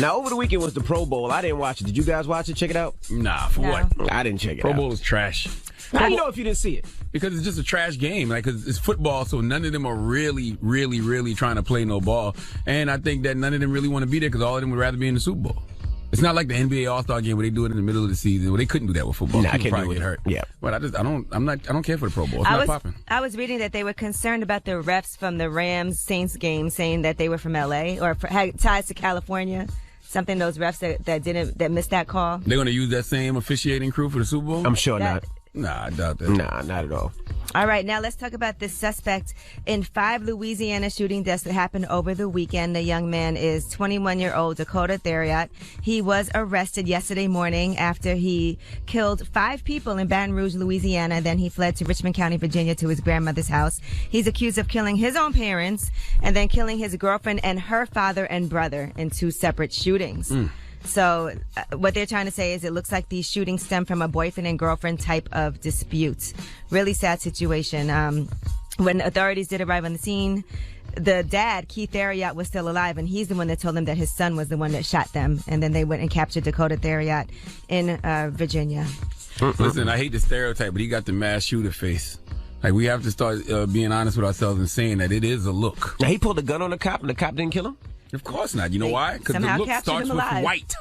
Now, over the weekend was the Pro Bowl. I didn't watch it. Did you guys watch it? Check it out? Nah, for No. what? I didn't check it Pro out. Bowl is trash. How you know if you didn't see it? Because it's just a trash game. Like, 'cause it's football, so none of them are really, really, really trying to play no ball. And I think that none of them really want to be there because all of them would rather be in the Super Bowl. It's not like the NBA All-Star game where they do it in the middle of the season. Well, they couldn't do that with football. Nah, I People can't probably do get it. hurt. Yeah. But I don't care for the Pro Bowl. It's not popping. I was reading that they were concerned about the refs from the Rams Saints game, saying that they were from LA or had ties to California. Something those refs that missed that call. They're going to use that same officiating crew for the Super Bowl? I'm sure not. Nah, I doubt that. Nah, not at all. All right, now let's talk about this suspect in 5 Louisiana shooting deaths that happened over the weekend. The young man is 21-year-old Dakota Theriot. He was arrested yesterday morning after he killed 5 people in Baton Rouge, Louisiana. Then he fled to Richmond County, Virginia to his grandmother's house. He's accused of killing his own parents and then killing his girlfriend and her father and brother in 2 separate shootings. So what they're trying to say is it looks like these shootings stem from a boyfriend and girlfriend type of dispute. Really sad situation. When authorities did arrive on the scene, the dad, Keith Theriot, was still alive, and he's the one that told them that his son was the one that shot them. And then they went and captured Dakota Theriot in Virginia. Listen, I hate the stereotype, but he got the mass shooter face. Like, we have to start being honest with ourselves and saying that it is a look. Now, he pulled a gun on the cop, and the cop didn't kill him? Of course not. You know why? Because the somehow look captured starts him with alive. white.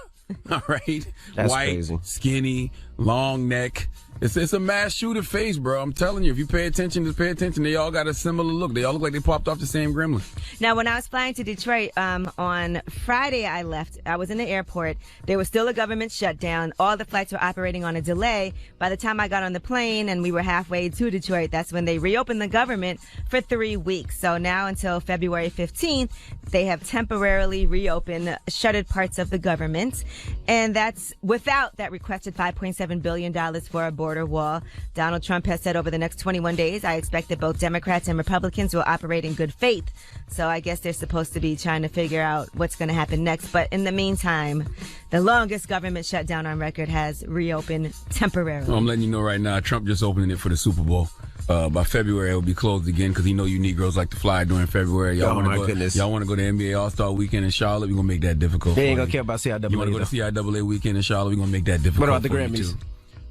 All right? That's white, crazy. skinny, long neck. It's a mass shooter face, bro. I'm telling you, if you pay attention, just pay attention. They all got a similar look. They all look like they popped off the same gremlin. Now, when I was flying to Detroit on Friday, I left. I was in the airport. There was still a government shutdown. All the flights were operating on a delay. By the time I got on the plane and we were halfway to Detroit, that's when they reopened the government for 3 weeks. So now until February 15th, they have temporarily reopened shuttered parts of the government. And that's without that requested $5.7 billion for a border wall. Donald Trump has said over the next 21 days, I expect that both Democrats and Republicans will operate in good faith. So I guess they're supposed to be trying to figure out what's going to happen next. But in the meantime, the longest government shutdown on record has reopened temporarily. I'm letting you know right now, Trump just opening it for the Super Bowl. By February, it will be closed again because he know you Negroes like to fly during February. Oh, my goodness. Y'all want to go to NBA All-Star Weekend in Charlotte? We're going to make that difficult. They ain't going to care about CIAA. You want to go to CIAA Weekend in Charlotte? We're going to make that difficult. What about the for you, Grammys? too.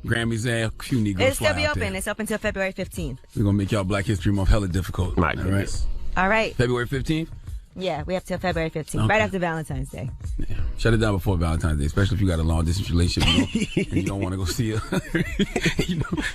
Grammys, a few Negroes It'll still fly be out open. there. It's open until February 15th. We're going to make y'all Black History Month hella difficult. My All goodness. All right. February 15th? Yeah, we have till February 15th, right after Valentine's Day. Yeah. Shut it down before Valentine's Day, especially if you got a long distance relationship and you don't want to go see her.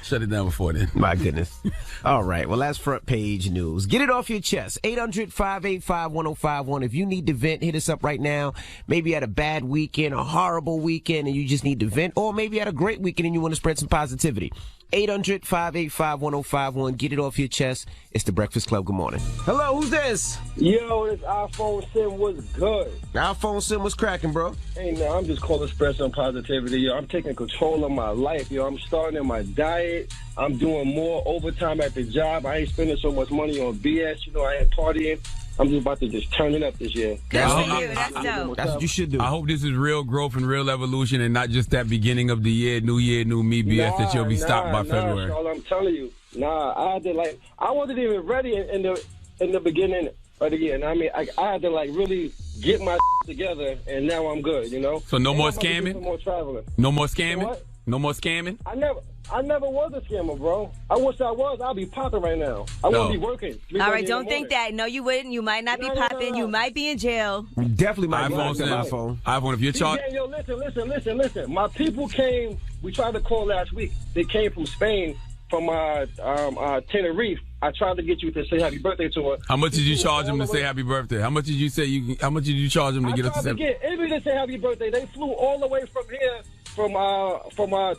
Shut it down before then. My goodness. All right. Well, that's front page news. Get it off your chest. 800-585-1051. If you need to vent, hit us up right now. Maybe you had a bad weekend, a horrible weekend, and you just need to vent, or maybe you had a great weekend and you want to spread some positivity. 800-585-1051. Get it off your chest. It's the Breakfast Club. Good morning. Hello, who's this? Yo, this iPhone Sim was good. iPhone Sim was cracking, bro. Hey, man, I'm just calling to spread some positivity. Yo, I'm taking control of my life. Yo, I'm starting in my diet. I'm doing more overtime at the job. I ain't spending so much money on BS. You know, I ain't partying. I'm just about to just turn it up this year. Good for you. That's dope. That's what you should do. I hope this is real growth and real evolution and not just that beginning of the year, new me BS that you'll be stopped by February. Charles, I'm telling you. I had to, I wasn't even ready in the beginning of the year. And I mean, I had to, really get my together, and now I'm good, you know? So no more I'm about to do scamming? some more traveling. No more scamming? What? No more scamming? I never was a scammer, bro. I wish I was. I'd be popping right now. I wouldn't be working. All right, don't think that. No, you wouldn't. You might not be popping. You might be in jail. Definitely might be iPhone, on that iPhone. iPhone, if you're charged. Yo, listen. My people came. We tried to call last week. They came from Spain, from Tenerife. I tried to get you to say happy birthday to her. How much did you charge them to say happy birthday? How much did you say how much did you charge them to get us to say? Everybody to say happy birthday. They flew all the way from here, from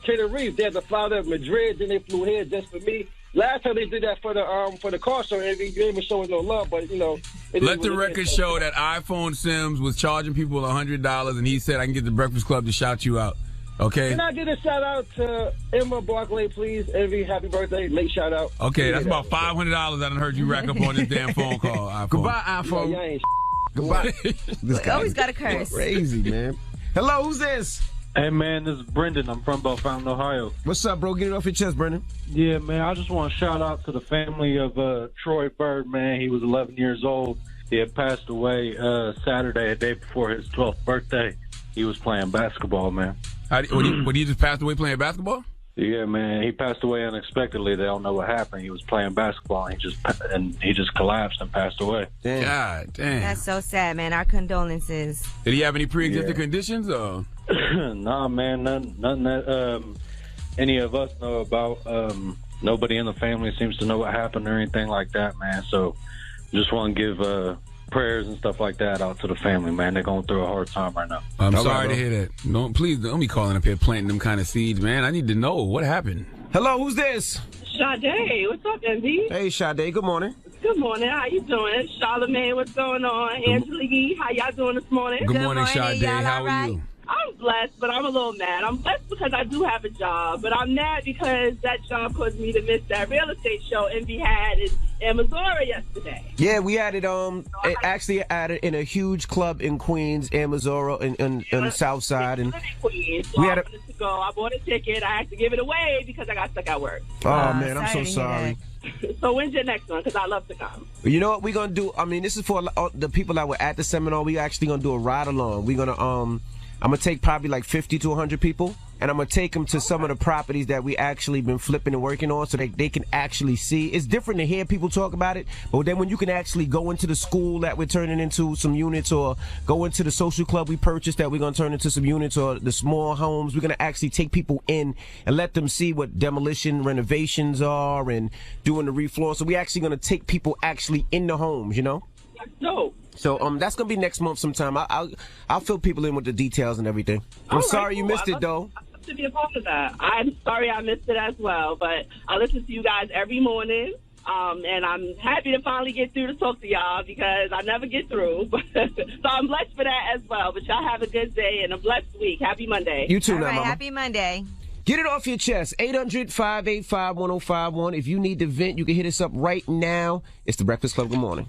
Tenerife. They had to fly to Madrid, then they flew here just for me. Last time they did that for the car show, and you ain't even showing no love, but you know. Let the record show that iPhone Sims was charging people $100, and he said I can get the Breakfast Club to shout you out. Okay. Can I get a shout out to Emma Barclay, please? Envy, happy birthday. Late shout out. Okay, that's about $500 I done heard you rack up on this damn phone call. iPhone. Goodbye, iPhone. Y'all ain't Goodbye. This guy Always is got to curse. crazy, man. Hello, who's this? Hey, man, this is Brendan. I'm from Bellefontaine, Ohio. What's up, bro? Get it off your chest, Brendan. Yeah, man, I just want to shout out to the family of Troy Bird, man. He was 11 years old. He had passed away Saturday, a day before his 12th birthday. He was playing basketball, man. When he just passed away playing basketball? Yeah, man. He passed away unexpectedly. They don't know what happened. He was playing basketball, and he just collapsed and passed away. Damn. God damn. That's so sad, man. Our condolences. Did he have any pre-existing conditions? Or? Nah, man. None that any of us know about. Nobody in the family seems to know what happened or anything like that, man. So just want to give prayers and stuff like that out to the family, man. They're going through a hard time right now. I'm sorry to hear that. Please don't be calling up here planting them kind of seeds, man. I need to know what happened. Hello, who's this? Sade, what's up, MD? Hey, Sade, good morning. Good morning. How you doing? Charlamagne, what's going on? Angela Yee, how y'all doing this morning? Good morning, Sade. y'all. How All are right? you? I'm blessed, but I'm a little mad. I'm blessed because I do have a job, but I'm mad because that job caused me to miss that real estate show MV had in Missouri yesterday. Yeah, we had it. It actually had it in a huge club in Queens, in Missouri, in the South Side, and Queens, so we I had wanted to go. I bought a ticket. I had to give it away because I got stuck at work. oh man, I'm so sorry to hear sorry. So when's your next one? Because I love to come. You know what we're gonna do? I mean, this is for the people that were at the seminar. We actually gonna do a ride along. We're gonna I'm gonna take probably like 50 to 100 people, and I'm gonna take them to some of the properties that we actually been flipping and working on, so they can actually see. It's different to hear people talk about it, but then when you can actually go into the school that we're turning into some units, or go into the social club we purchased that we're gonna turn into some units, or the small homes, we're gonna actually take people in and let them see what demolition renovations are and doing the refloor. So we actually gonna take people actually in the homes, you know. No. So that's gonna be next month sometime. I'll fill people in with the details and everything. I'm All right, sorry you cool. missed it though. I'd love to be a part of that. I'm sorry I missed it as well, but I listen to you guys every morning. And I'm happy to finally get through to talk to y'all because I never get through. So I'm blessed for that as well. But y'all have a good day and a blessed week. Happy Monday. You too, All now, right, mama. happy Monday. Get it off your chest. 800-585-1051. If you need to vent, you can hit us up right now. It's the Breakfast Club. Good morning.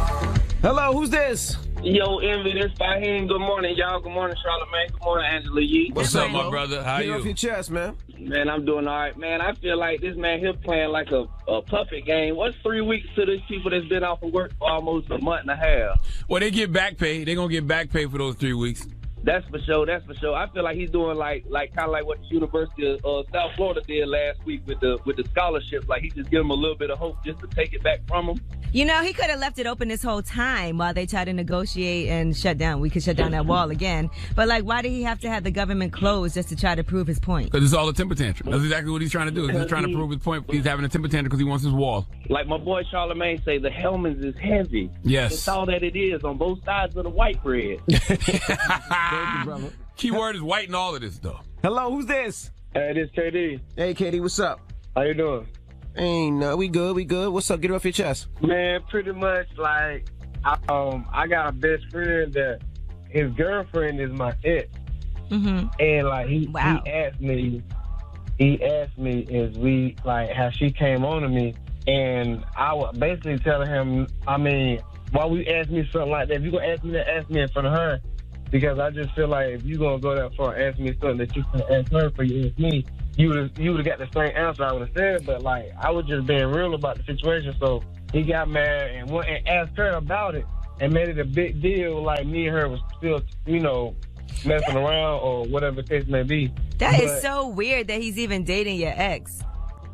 Hello, who's this? Yo, Envy, this Fahim. Good morning, y'all. Good morning, Charlamagne. Good morning, Angela Yee. What's up, bro? my brother? How Get it off you? your chest, man. Man, I'm doing all right. Man, I feel like this man here playing like a puppet game. What's 3 weeks to these people that's been off of work for almost a month and a half? Well, they get back pay. They're going to get back pay for those 3 weeks. That's for sure. That's for sure. I feel like he's doing like kind of like what the University of South Florida did last week with the scholarships. Like he just give them a little bit of hope just to take it back from them. You know, he could have left it open this whole time while they tried to negotiate and shut down. We could shut down that wall again. But, like, why did he have to have the government closed just to try to prove his point? Because it's all a temper tantrum. That's exactly what he's trying to do. He's just trying to prove his point. He's having a temper tantrum because he wants his wall. Like my boy Charlamagne say, the Hellman's is heavy. Yes. That's all that it is on both sides of the white bread. Thank you, brother. Key word is white in all of this, though. Hello, who's this? Hey, this KD. Hey, Katie, what's up? How you doing? Ain't no, we good. What's up? Get it off your chest. Man, pretty much like I got a best friend that his girlfriend is my ex. Mm-hmm. And like he asked me is we like how she came on to me, and I was basically telling him, I mean, why we ask me something like that? If you gonna ask me that, ask me in front of her, because I just feel like if you gonna go that far and ask me something that you can ask her for, you ask me, you would have got the same answer I would have said. But like I was just being real about the situation, so he got mad and went and asked her about it and made it a big deal. Like me and her was still, messing around or whatever the case may be. That is so weird that he's even dating your ex.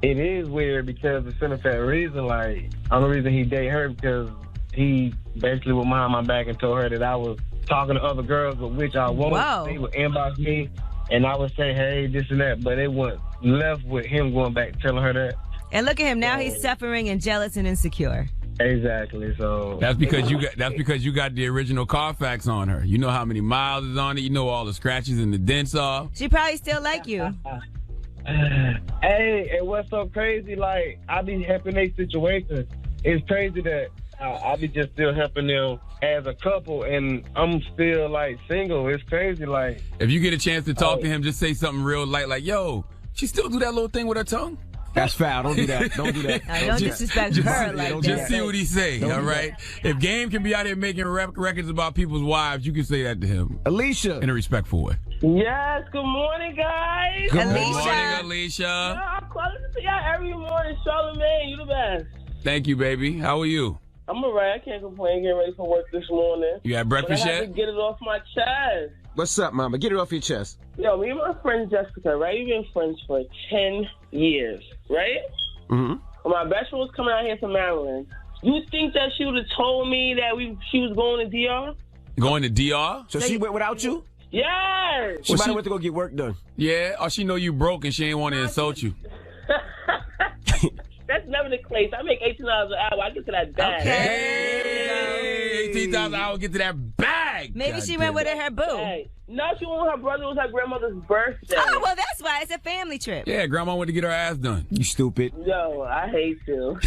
It is weird because the simple fact reason, like, only reason he date her because he basically went behind my back and told her that I was talking to other girls, but which I won't. Whoa. They would inbox me, and I would say, hey, this and that, but it went left with him going back telling her that. And look at him now; he's suffering and jealous and insecure. Exactly. So That's because you got the original Carfax on her. You know how many miles is on it. You know all the scratches and the dents are. She probably still like you. Hey, and what's so crazy? Like I be helping their situation. It's crazy that I be just still helping them as a couple, and I'm still like single. It's crazy. Like If you get a chance to talk to him, just say something real light, like, "Yo, she still do that little thing with her tongue." That's foul. Don't do that. Don't do that. Don't disrespect her like that. Just see what he say, all right? If Game can be out here making records about people's wives, you can say that to him Alicia. in a respectful way. Yes, good morning, guys. Good Good Alicia. morning, Alicia. I'm calling to y'all every morning. Charlamagne, you the best. Thank you, baby. How are you? I'm all right. I can't complain. Getting ready for work this morning. You had breakfast but I yet? had to get it off my chest. What's up, mama? Get it off your chest. Yo, me and my friend Jessica, right? We've been friends for 10 years, right? Mm-hmm. When my best friend was coming out here from Maryland, you think that she would have told me that she was going to DR? Going to DR? So she went without you? Yes. She might have went to go get work done. Yeah, or she know you broke and she ain't want to insult you. That's never the case. I make $18 an hour. I get to that bag. Hey, $18 an hour, get to that bag. Maybe she went with her boo. Hey. No, she went with her brother. It was her grandmother's birthday. Oh, well, that's why. It's a family trip. Yeah, grandma went to get her ass done. You stupid. Yo, I hate you.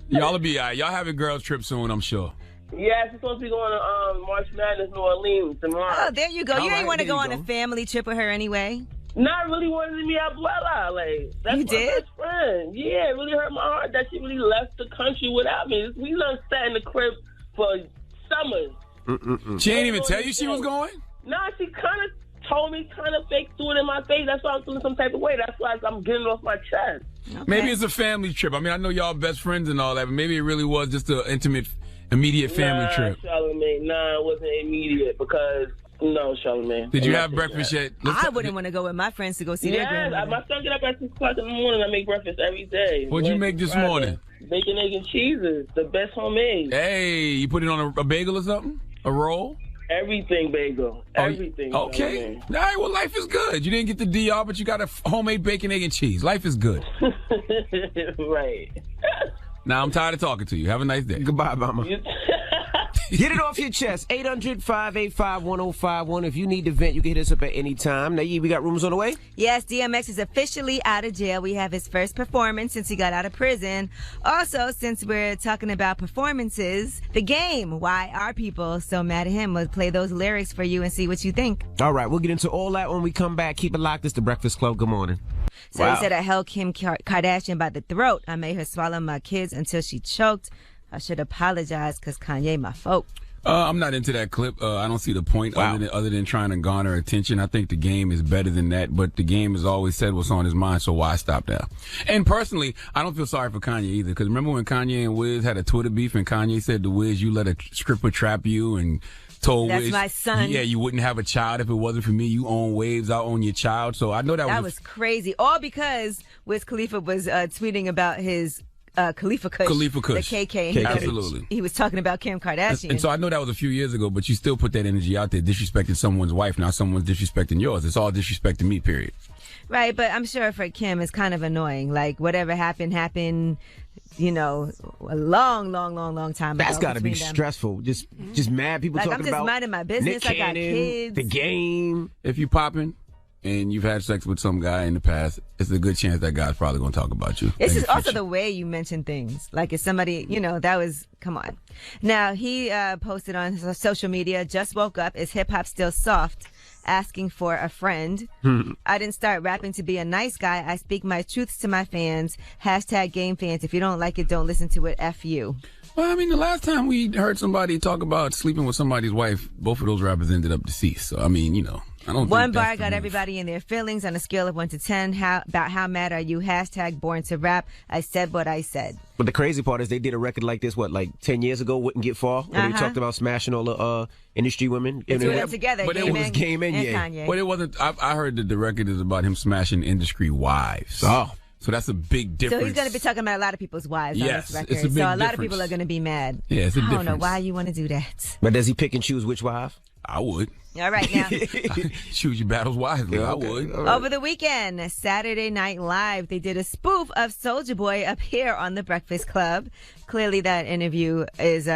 Y'all will be all right. Y'all have a girls trip soon, I'm sure. Yes, we're supposed to be going to March Madness, New Orleans tomorrow. Oh, there you go. You ain't want to go on a family trip with her anyway. Not really wanted to meet Abuela. Like, that's you my did? best friend. Yeah, it really hurt my heart that she really left the country without me. We done sat in the crib for summers. She ain't even tell you she was going? Nah, she kind of told me, kind of fake threw it in my face. That's why I'm feeling some type of way. That's why I'm getting it off my chest. Okay. Maybe it's a family trip. I mean, I know y'all best friends and all that, but maybe it really was just an intimate, immediate family trip. Charlamagne, it wasn't immediate because... No, Charlamagne. Did you have breakfast yet? I wouldn't want to go with my friends to go see their grandmother. My son get up at 6 o'clock in the morning. I make breakfast every day. What'd you make this morning? Bacon, egg, and cheeses. The best homemade. Hey, you put it on a bagel or something? A roll? Everything bagel. Everything. Okay. All right, well, life is good. You didn't get the DR, but you got a homemade bacon, egg, and cheese. Life is good. Right. Now, I'm tired of talking to you. Have a nice day. Goodbye, mama. Get it off your chest. 800-585-1051. If you need to vent, you can hit us up at any time. Now, we got rumors on the way? Yes, DMX is officially out of jail. We have his first performance since he got out of prison. Also, since we're talking about performances, The Game, why are people so mad at him? We'll play those lyrics for you and see what you think. All right, we'll get into all that when we come back. Keep it locked. It's The Breakfast Club. Good morning. So he said, I held Kim Kardashian by the throat. I made her swallow my kids until she choked. I should apologize because Kanye my folk. I'm not into that clip. I don't see the point other than trying to garner attention. I think The Game is better than that, but The Game has always said what's on his mind, so why stop now? And personally, I don't feel sorry for Kanye either, because remember when Kanye and Wiz had a Twitter beef and Kanye said to Wiz, you let a stripper trap you and told That's Wiz, my son. Yeah, you wouldn't have a child if it wasn't for me. You own Waves, I own your child. So I know that was crazy. All because Wiz Khalifa was tweeting about his Khalifa Kush. The KK. Absolutely. He was talking about Kim Kardashian. And so I know that was a few years ago, but you still put that energy out there, disrespecting someone's wife. Now someone's disrespecting yours. It's all disrespecting me, period. Right, but I'm sure for Kim it's kind of annoying. Like, whatever happened, you know, a long time ago. That's got to be stressful. Just mad people talking about. I'm just minding my business. Nick I got Cannon, kids. The Game. If you popping and you've had sex with some guy in the past, it's a good chance that guy's probably going to talk about you. This is also the way you mention things. Like if somebody, come on. Now, he posted on his social media, just woke up. Is hip hop still soft? Asking for a friend. I didn't start rapping to be a nice guy. I speak my truths to my fans. # Game fans. If you don't like it, don't listen to it. F you. Well, I mean, the last time we heard somebody talk about sleeping with somebody's wife, both of those rappers ended up deceased. So, I mean, I don't One think bar that's got everybody in their feelings on a scale of 1 to 10. About how mad are you? # born to rap. I said what I said. But the crazy part is they did a record like this, 10 years ago, Wouldn't Get Far, when they talked about smashing all the industry women. They threw them together. But Game it was Game and Ye. Kanye. But it wasn't, I heard that the record is about him smashing industry wives. Oh. So that's a big difference. So he's going to be talking about a lot of people's wives on this record. It's a big so a lot of difference. people are going to be mad. Yeah, it's a difference. I don't know why you want to do that. But does he pick and choose which wife? I would. All right, now. Choose your battles wisely. I would. Right. Over the weekend, Saturday Night Live, they did a spoof of Soulja Boy up here on The Breakfast Club. Clearly, that interview is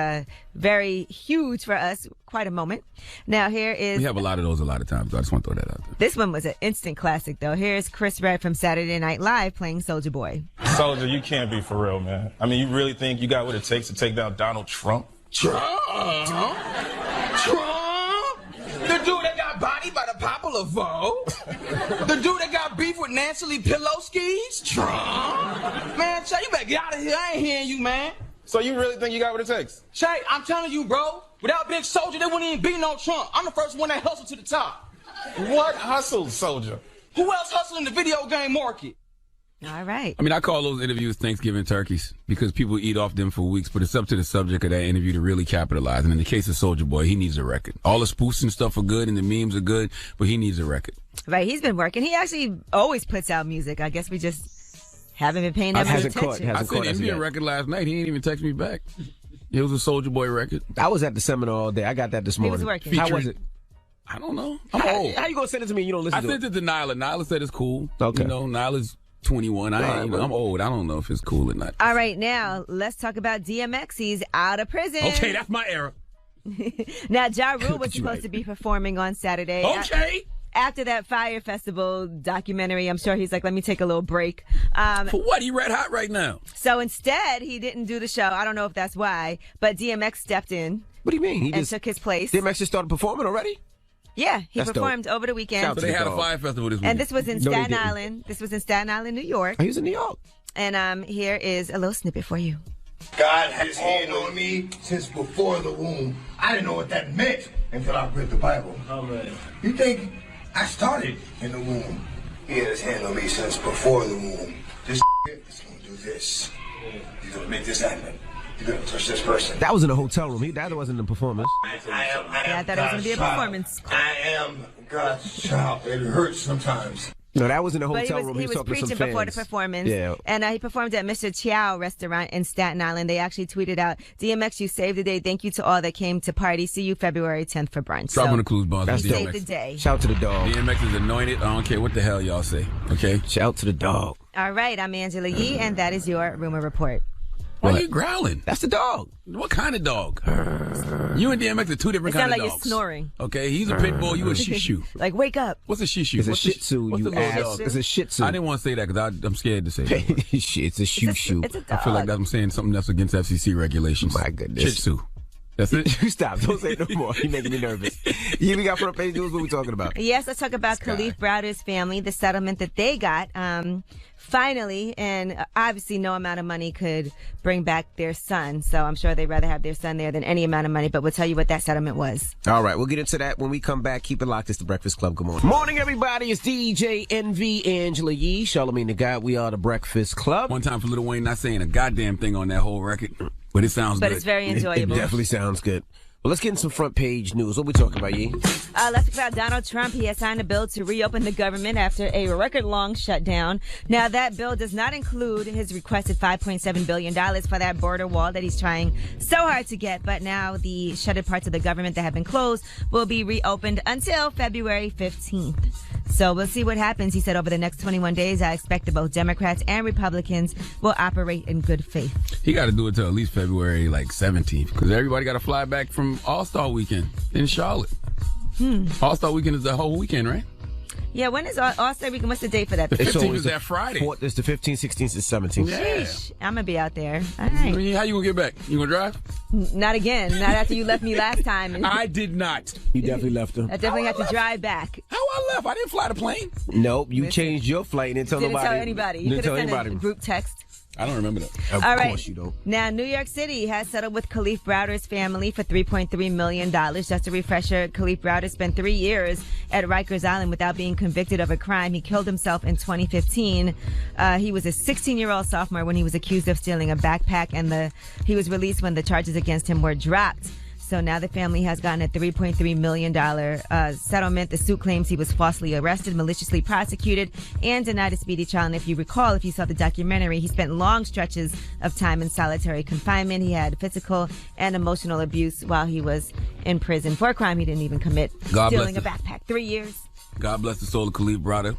very huge for us. Quite a moment. Now, here is... We have a lot of those a lot of times. So I just want to throw that out there. This one was an instant classic, though. Here's Chris Redd from Saturday Night Live playing Soulja Boy. Soulja, you can't be for real, man. I mean, you really think you got what it takes to take down Donald Trump? Trump? The dude that got bodied by the popular vote? The dude that got beef with Nancy Lee Pelosi's? Trump? Man, Shay, you better get out of here. I ain't hearing you, man. So you really think you got what it takes? Shay, I'm telling you, bro, without Big Soulja, there wouldn't even be no Trump. I'm the first one that hustled to the top. What hustled, Soulja? Who else hustled in the video game market? All right. I mean, I call those interviews Thanksgiving turkeys because people eat off them for weeks, but it's up to the subject of that interview to really capitalize. And in the case of Soulja Boy, he needs a record. All the spoofs and stuff are good and the memes are good, but he needs a record. Right. He's been working. He actually always puts out music. I guess we just haven't been paying that much attention. I sent him a record last night. He ain't even text me back. It was a Soulja Boy record. I was at the seminar all day. I got that this morning. He was working. How was it? I don't know. I'm old. How you gonna send it to me and you don't listen to it? I sent it to Nyla. Nyla said it's cool. Okay. You know, Nyla's 21. I'm old. I don't know if it's cool or not. All right, now let's talk about DMX. He's out of prison. Okay, that's my era. Now, Ja Rule was supposed to be performing on Saturday. Okay. After that Fire Festival documentary, I'm sure he's like, let me take a little break. For what? He red hot right now. So instead, he didn't do the show. I don't know if that's why, but DMX stepped in. What do you mean? He took his place. DMX just started performing already? Yeah, he That's performed over the weekend. So they had a Fire Festival this week. And this was in Staten Island. This was in Staten Island, New York. He was in New York. And here is a little snippet for you. God had his hand on me since before the womb. I didn't know what that meant until I read the Bible. Oh, man. You think I started in the womb? He had his hand on me since before the womb. This is going to do this. He's going to make this happen. You're going to touch this person. That was in a hotel room. That wasn't in a performance. I thought it was going to be a performance. I am God's child. It hurts sometimes. No, that was in a hotel room. room. He was preaching before the performance. Yeah. And he performed at Mr. Chow restaurant in Staten Island. They actually tweeted out, DMX, you saved the day. Thank you to all that came to party. See you February 10th for brunch. Drop on the clues, boss. That's saved the day. Shout out to the dog. DMX is anointed. I don't care what the hell y'all say. Okay? Shout out to the dog. All right. I'm Angela Yee, and that is your rumor report. Why are you growling? That's the dog. What kind of dog? You and DMX are two different kinds of dogs. It sounds like you're snoring. Okay, he's a pit bull. You a shih tzu. Like, wake up. What's a shih tzu? It's a shih tzu, you ass. It's a shih tzu. I didn't want to say that because I'm scared to say that. It's a shih tzu. It's a dog. I feel like I'm saying something that's against FCC regulations. My goodness. Shih tzu. That's it? You stop. Don't say no more. You're making me nervous. We got front page news. What are we talking about? Yes, let's talk about Khalif Browder's family, the settlement that they got. Finally, and obviously no amount of money could bring back their son. So I'm sure they'd rather have their son there than any amount of money. But we'll tell you what that settlement was. All right, we'll get into that when we come back. Keep it locked. It's the Breakfast Club. Good morning. Morning, everybody. It's DJ NV Angela Yee, Charlamagne the God. We are the Breakfast Club. One time for Lil Wayne not saying a goddamn thing on that whole record, but it sounds good. But it's very enjoyable. It definitely sounds good. Well, let's get into some front page news. What are we talking about, Yee? Let's talk about Donald Trump. He has signed a bill to reopen the government after a record-long shutdown. Now, that bill does not include his requested $5.7 billion for that border wall that he's trying so hard to get. But now the shuttered parts of the government that have been closed will be reopened until February 15th. So we'll see what happens. He said over the next 21 days, I expect that both Democrats and Republicans will operate in good faith. He got to do it till at least February 17th because everybody got to fly back from All-Star Weekend in Charlotte. All-Star Weekend is the whole weekend, right? Yeah, when is All-Star Weekend? What's the date for that? The 15th is that Friday. It's the 15th, 16th, and 17th. Sheesh. I'm going to be out there. All right. How you going to get back? You going to drive? Not again. Not after you left me last time. I did not. You definitely left him. I definitely had to drive back. How I left? I didn't fly the plane. Nope, you changed your flight and didn't tell Didn't nobody. tell anybody. You could have sent a group text. I don't remember that. Of All right. course you don't. Now, New York City has settled with Khalif Browder's family for $3.3 million. Just a refresher, Khalif Browder spent 3 years at Rikers Island without being convicted of a crime. He killed himself in 2015. He was a 16-year-old sophomore when he was accused of stealing a backpack, and he was released when the charges against him were dropped. So now the family has gotten a $3.3 million settlement. The suit claims he was falsely arrested, maliciously prosecuted, and denied a speedy trial. And if you recall, if you saw the documentary, he spent long stretches of time in solitary confinement. He had physical and emotional abuse while he was in prison for a crime he didn't even commit. Stealing a backpack. 3 years. God bless the soul of Khalif Browder.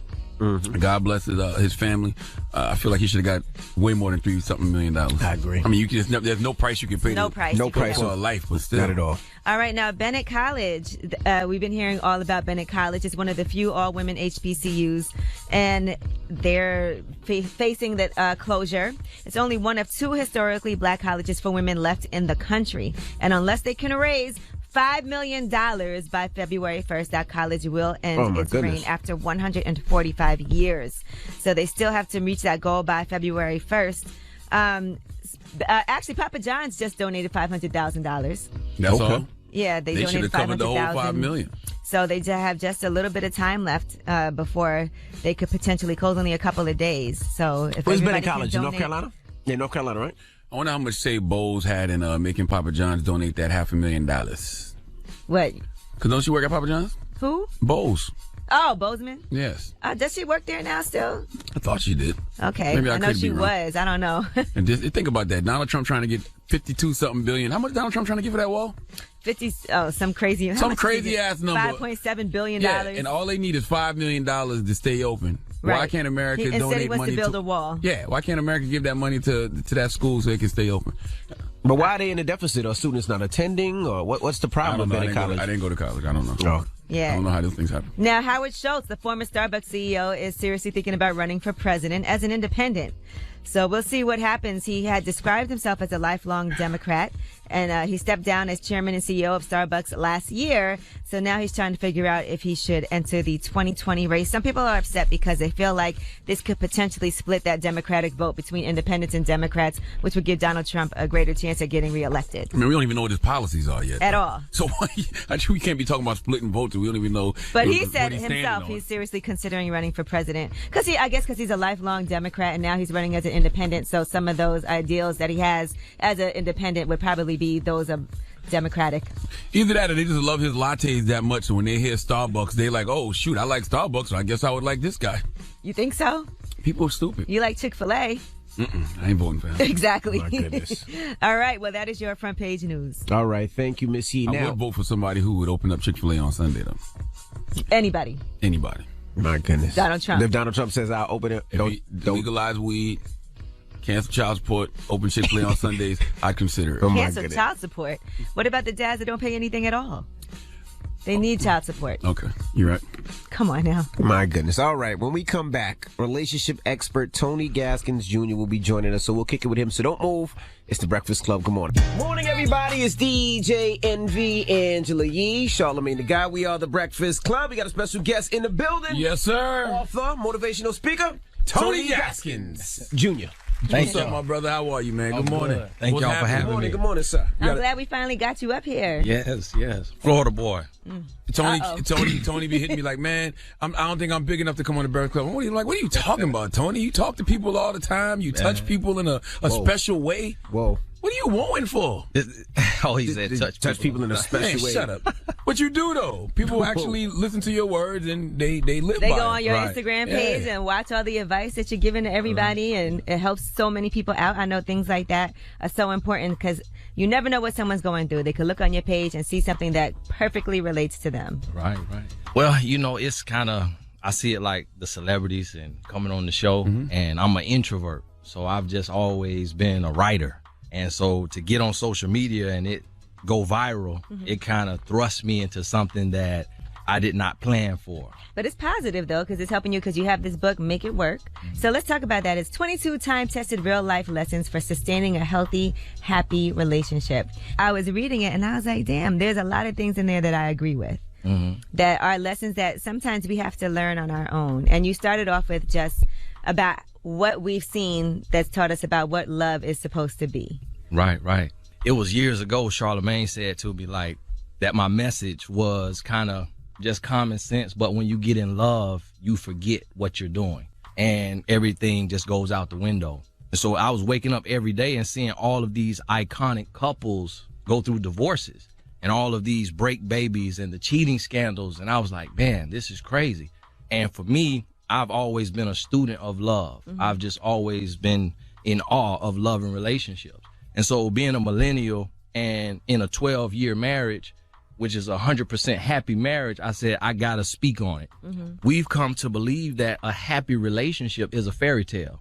God bless his family. I feel like he should have got way more than $3-something million. I agree. I mean, there's no price you can pay. No price for a life, but still. Not at all. All right, now Bennett College. We've been hearing all about Bennett College. It's one of the few all-women HBCUs, and they're facing that closure. It's only one of 2 historically black colleges for women left in the country, and unless they can raise $5 million by February 1st, that college will end its reign after 145 years. So they still have to reach that goal by February 1st. Actually, Papa John's just donated $500,000. That's all? Yeah, they should donated have covered the whole $5 million. So they have just a little bit of time left before they could potentially close, only a couple of days. So if Where's everybody Bennett College? In North Carolina? Yeah, North Carolina, right? I wonder how much say Bowles had in making Papa John's donate that $500,000. What? Because don't you work at Papa John's? Who? Bowles. Oh, Bozeman? Yes. Does she work there now still? I thought she did. Okay. Maybe I know could she be wrong. was. I don't know. And think about that. Donald Trump trying to get 52-something billion. How much Donald Trump trying to give for that wall? Some crazy. Some crazy ass number. $5.7 billion. Yeah, and all they need is $5 million to stay open. Right. Why can't America donate money? Instead he wants to build a wall. Yeah, why can't America give that money to that school so it can stay open? But why are they in a deficit? Are students not attending? Or what's the problem with Bennett College? I didn't go to college. I don't know. Oh. Yeah. I don't know how those things happen. Now, Howard Schultz, the former Starbucks CEO, is seriously thinking about running for president as an independent. So we'll see what happens. He had described himself as a lifelong Democrat, and he stepped down as chairman and CEO of Starbucks last year. So now he's trying to figure out if he should enter the 2020 race. Some people are upset because they feel like this could potentially split that Democratic vote between independents and Democrats, which would give Donald Trump a greater chance at getting reelected. I mean, we don't even know what his policies are yet. At all. So we can't be talking about splitting votes. We don't even know. But he said himself he's seriously considering running for president. Because he's a lifelong Democrat, and now he's running as an independent. So some of those ideals that he has as an independent would probably be those of Democratic. Either that or they just love his lattes that much. So when they hear Starbucks, they like, oh, shoot, I like Starbucks, so I guess I would like this guy. You think so? People are stupid. You like Chick-fil-A? I ain't voting for him. Exactly. My goodness. All right. Well, that is your front page news. All right. Thank you, Miss Yee. I would vote for somebody who would open up Chick-fil-A on Sunday, though. Anybody. My goodness. Donald Trump. If Donald Trump says I'll open it, don't legalize weed, cancel child support, open Chick-fil-A on Sundays, I'd consider it. Cancel child support. What about the dads that don't pay anything at all? They need child support. Okay, you're right. Come on now. My goodness. All right. When we come back, relationship expert Tony Gaskins Jr. will be joining us, so we'll kick it with him. So don't move. It's the Breakfast Club. Good morning. Morning, everybody. It's DJ NV, Angela Yee, Charlamagne the Guy. We are the Breakfast Club. We got a special guest in the building. Yes, sir. Author, motivational speaker, Tony Gaskins Jr. What's up, my brother? How are you, man? Good morning. Thank y'all for having me. Good morning, sir. I'm glad we finally got you up here. Yes. Florida boy. Tony be hitting me like, man, I don't think I'm big enough to come on the Breakfast Club. What are you talking about, Tony? You talk to people all the time. You touch people in a special way. Whoa. What are you wanting for? He said touch people in a special way. Shut up. What you do, though? People actually listen to your words and they live by it. They go on your Instagram page and watch all the advice that you're giving to everybody, and it helps so many people out. I know things like that are so important because you never know what someone's going through. They could look on your page and see something that perfectly relates to them. Right. Well, it's kind of, I see it like the celebrities and coming on the show, and I'm an introvert, so I've just always been a writer. And so to get on social media and it go viral, it kind of thrusts me into something that I did not plan for. But it's positive, though, because it's helping you because you have this book, Make It Work. So let's talk about that. It's 22 time-tested real-life lessons for sustaining a healthy, happy relationship. I was reading it, and I was like, damn, there's a lot of things in there that I agree with. That are lessons that sometimes we have to learn on our own. And you started off with just about what we've seen that's taught us about what love is supposed to be. Right. It was years ago, Charlamagne said to me like that my message was kind of just common sense, but when you get in love, you forget what you're doing and everything just goes out the window. And so I was waking up every day and seeing all of these iconic couples go through divorces and all of these break babies and the cheating scandals. And I was like, man, this is crazy. And for me, I've always been a student of love. I've just always been in awe of love and relationships. And so being a millennial and in a 12-year marriage, which is a 100% happy marriage, I said, I got to speak on it. We've come to believe that a happy relationship is a fairy tale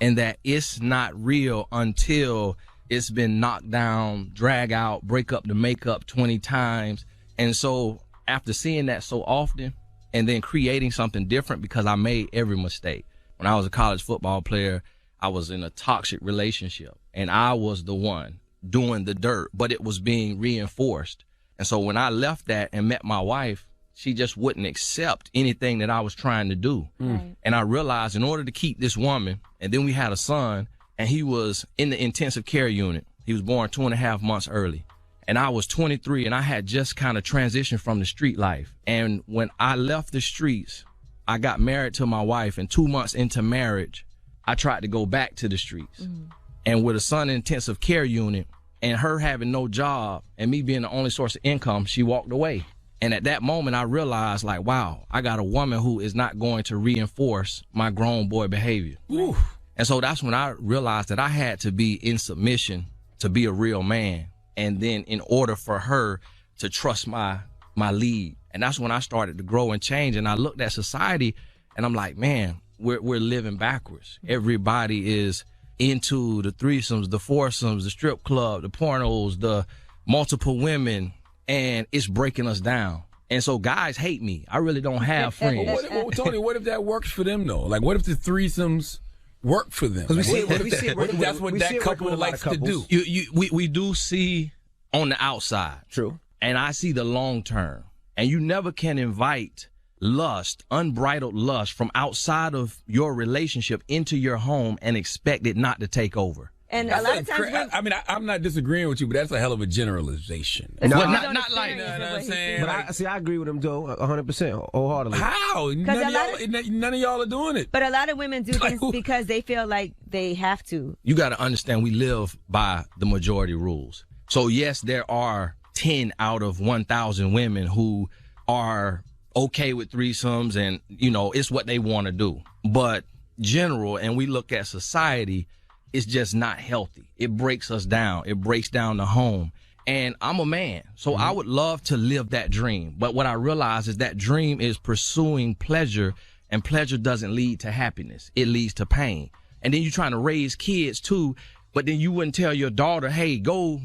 and that it's not real until it's been knocked down, drag out, break up the makeup 20 times. And so after seeing that so often, and then creating something different because I made every mistake. When I was a college football player, I was in a toxic relationship and I was the one doing the dirt, but it was being reinforced. And so when I left that and met my wife, she just wouldn't accept anything that I was trying to do. And I realized in order to keep this woman, and then we had a son and he was in the intensive care unit. He was born 2.5 months early. And I was 23 and I had just kind of transitioned from the street life. And when I left the streets, I got married to my wife, and 2 months into marriage, I tried to go back to the streets. Mm-hmm. And with a son in intensive care unit and her having no job and me being the only source of income, she walked away. And at that moment, I realized, like, wow, I got a woman who is not going to reinforce my grown boy behavior. Ooh. And so that's when I realized that I had to be in submission to be a real man. And then in order for her to trust my lead. And that's when I started to grow and change. And I looked at society and I'm like, man, we're living backwards. Everybody is into the threesomes, the foursomes, the strip club, the pornos, the multiple women, and it's breaking us down. And so guys hate me. I really don't have friends. Tony, what if that works for them though? Like, what if the threesomes work for them? What if that's what that couple likes to do? We do see on the outside. True. And I see the long term. And you never can invite lust, unbridled lust from outside of your relationship into your home and expect it not to take over. And a lot of times, I'm not disagreeing with you, but that's a hell of a generalization. No, not like that. You know what I'm saying? But I agree with him, though, 100%, wholeheartedly. How? None of y'all are doing it. But a lot of women do things because they feel like they have to. You got to understand, we live by the majority rules. So, yes, there are 10 out of 1,000 women who are okay with threesomes and, you know, it's what they want to do. But general, and we look at society, it's just not healthy. It breaks us down. It breaks down the home. And I'm a man, so I would love to live that dream. But what I realize is that dream is pursuing pleasure, and pleasure doesn't lead to happiness. It leads to pain. And then you're trying to raise kids too, but then you wouldn't tell your daughter, hey, go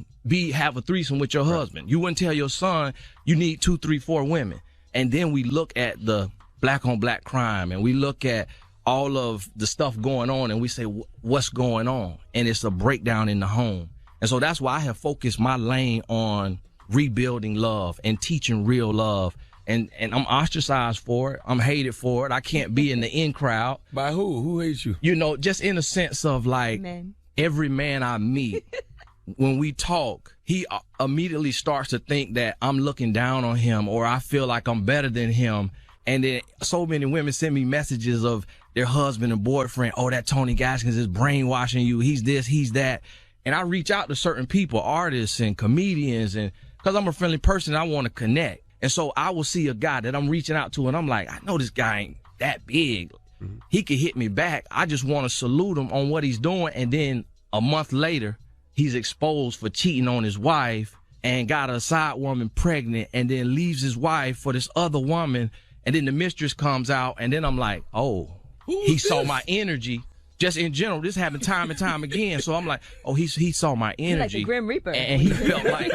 have a threesome with your husband. You wouldn't tell your son you need 2, 3, 4 women. And then we look at the black on black crime, and we look at all of the stuff going on, and we say, what's going on? And it's a breakdown in the home. And so that's why I have focused my lane on rebuilding love and teaching real love. And I'm ostracized for it. I'm hated for it. I can't be in the in crowd. By who? Who hates you? You know, just in a sense of like every man I meet, when we talk, he immediately starts to think that I'm looking down on him, or I feel like I'm better than him. And then so many women send me messages of their husband and boyfriend. Oh, that Tony Gaskins is brainwashing you. He's this, he's that. And I reach out to certain people, artists and comedians, and because I'm a friendly person, I want to connect. And so I will see a guy that I'm reaching out to, and I'm like, I know this guy ain't that big. Mm-hmm. He could hit me back. I just want to salute him on what he's doing. And then a month later, he's exposed for cheating on his wife and got a side woman pregnant, and then leaves his wife for this other woman. And then the mistress comes out, and then I'm like, oh, he saw my energy. Just in general, this happened time and time again. So I'm like, oh, he saw my energy. Like the Grim Reaper. And he felt like,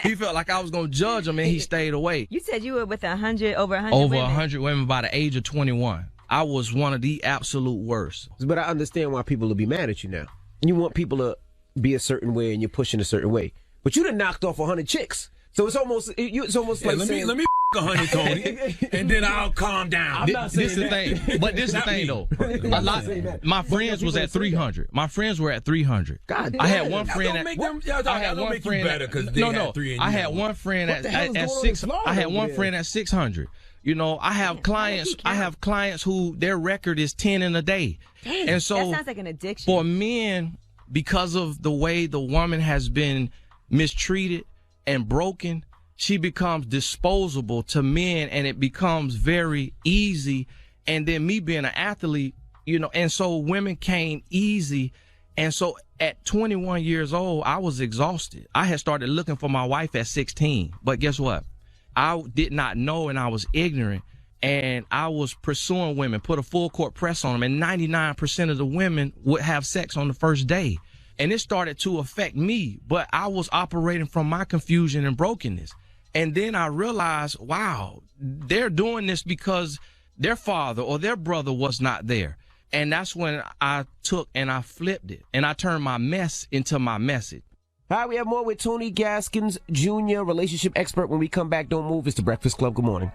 he felt like I was going to judge him, and he stayed away. You said you were with over 100 women. Over 100 women by the age of 21. I was one of the absolute worst. But I understand why people will be mad at you now. You want people to be a certain way, and you're pushing a certain way. But you done knocked off 100 chicks. So it's almost like saying, let me 100, Tony, and then I'll calm down. This is the thing. But this is the thing, though. My friends was at 300. My friends were at 300. God, I had one friend at. I had one friend better because they had 300. I had one friend at 6. I had one friend at 600. You know, I have clients. I have clients who their record is 10 in a day. Dang, and so that sounds like an addiction. For men, because of the way the woman has been mistreated and broken, she becomes disposable to men, and it becomes very easy. And then me being an athlete, you know, and so women came easy. And so at 21 years old, I was exhausted. I had started looking for my wife at 16. But guess what? I did not know, and I was ignorant. And I was pursuing women, put a full court press on them, and 99% of the women would have sex on the first day. And it started to affect me, but I was operating from my confusion and brokenness. And then I realized, wow, they're doing this because their father or their brother was not there. And that's when I took and I flipped it, and I turned my mess into my message. All right, we have more with Tony Gaskins Jr., relationship expert. When we come back, don't move. It's The Breakfast Club. Good morning.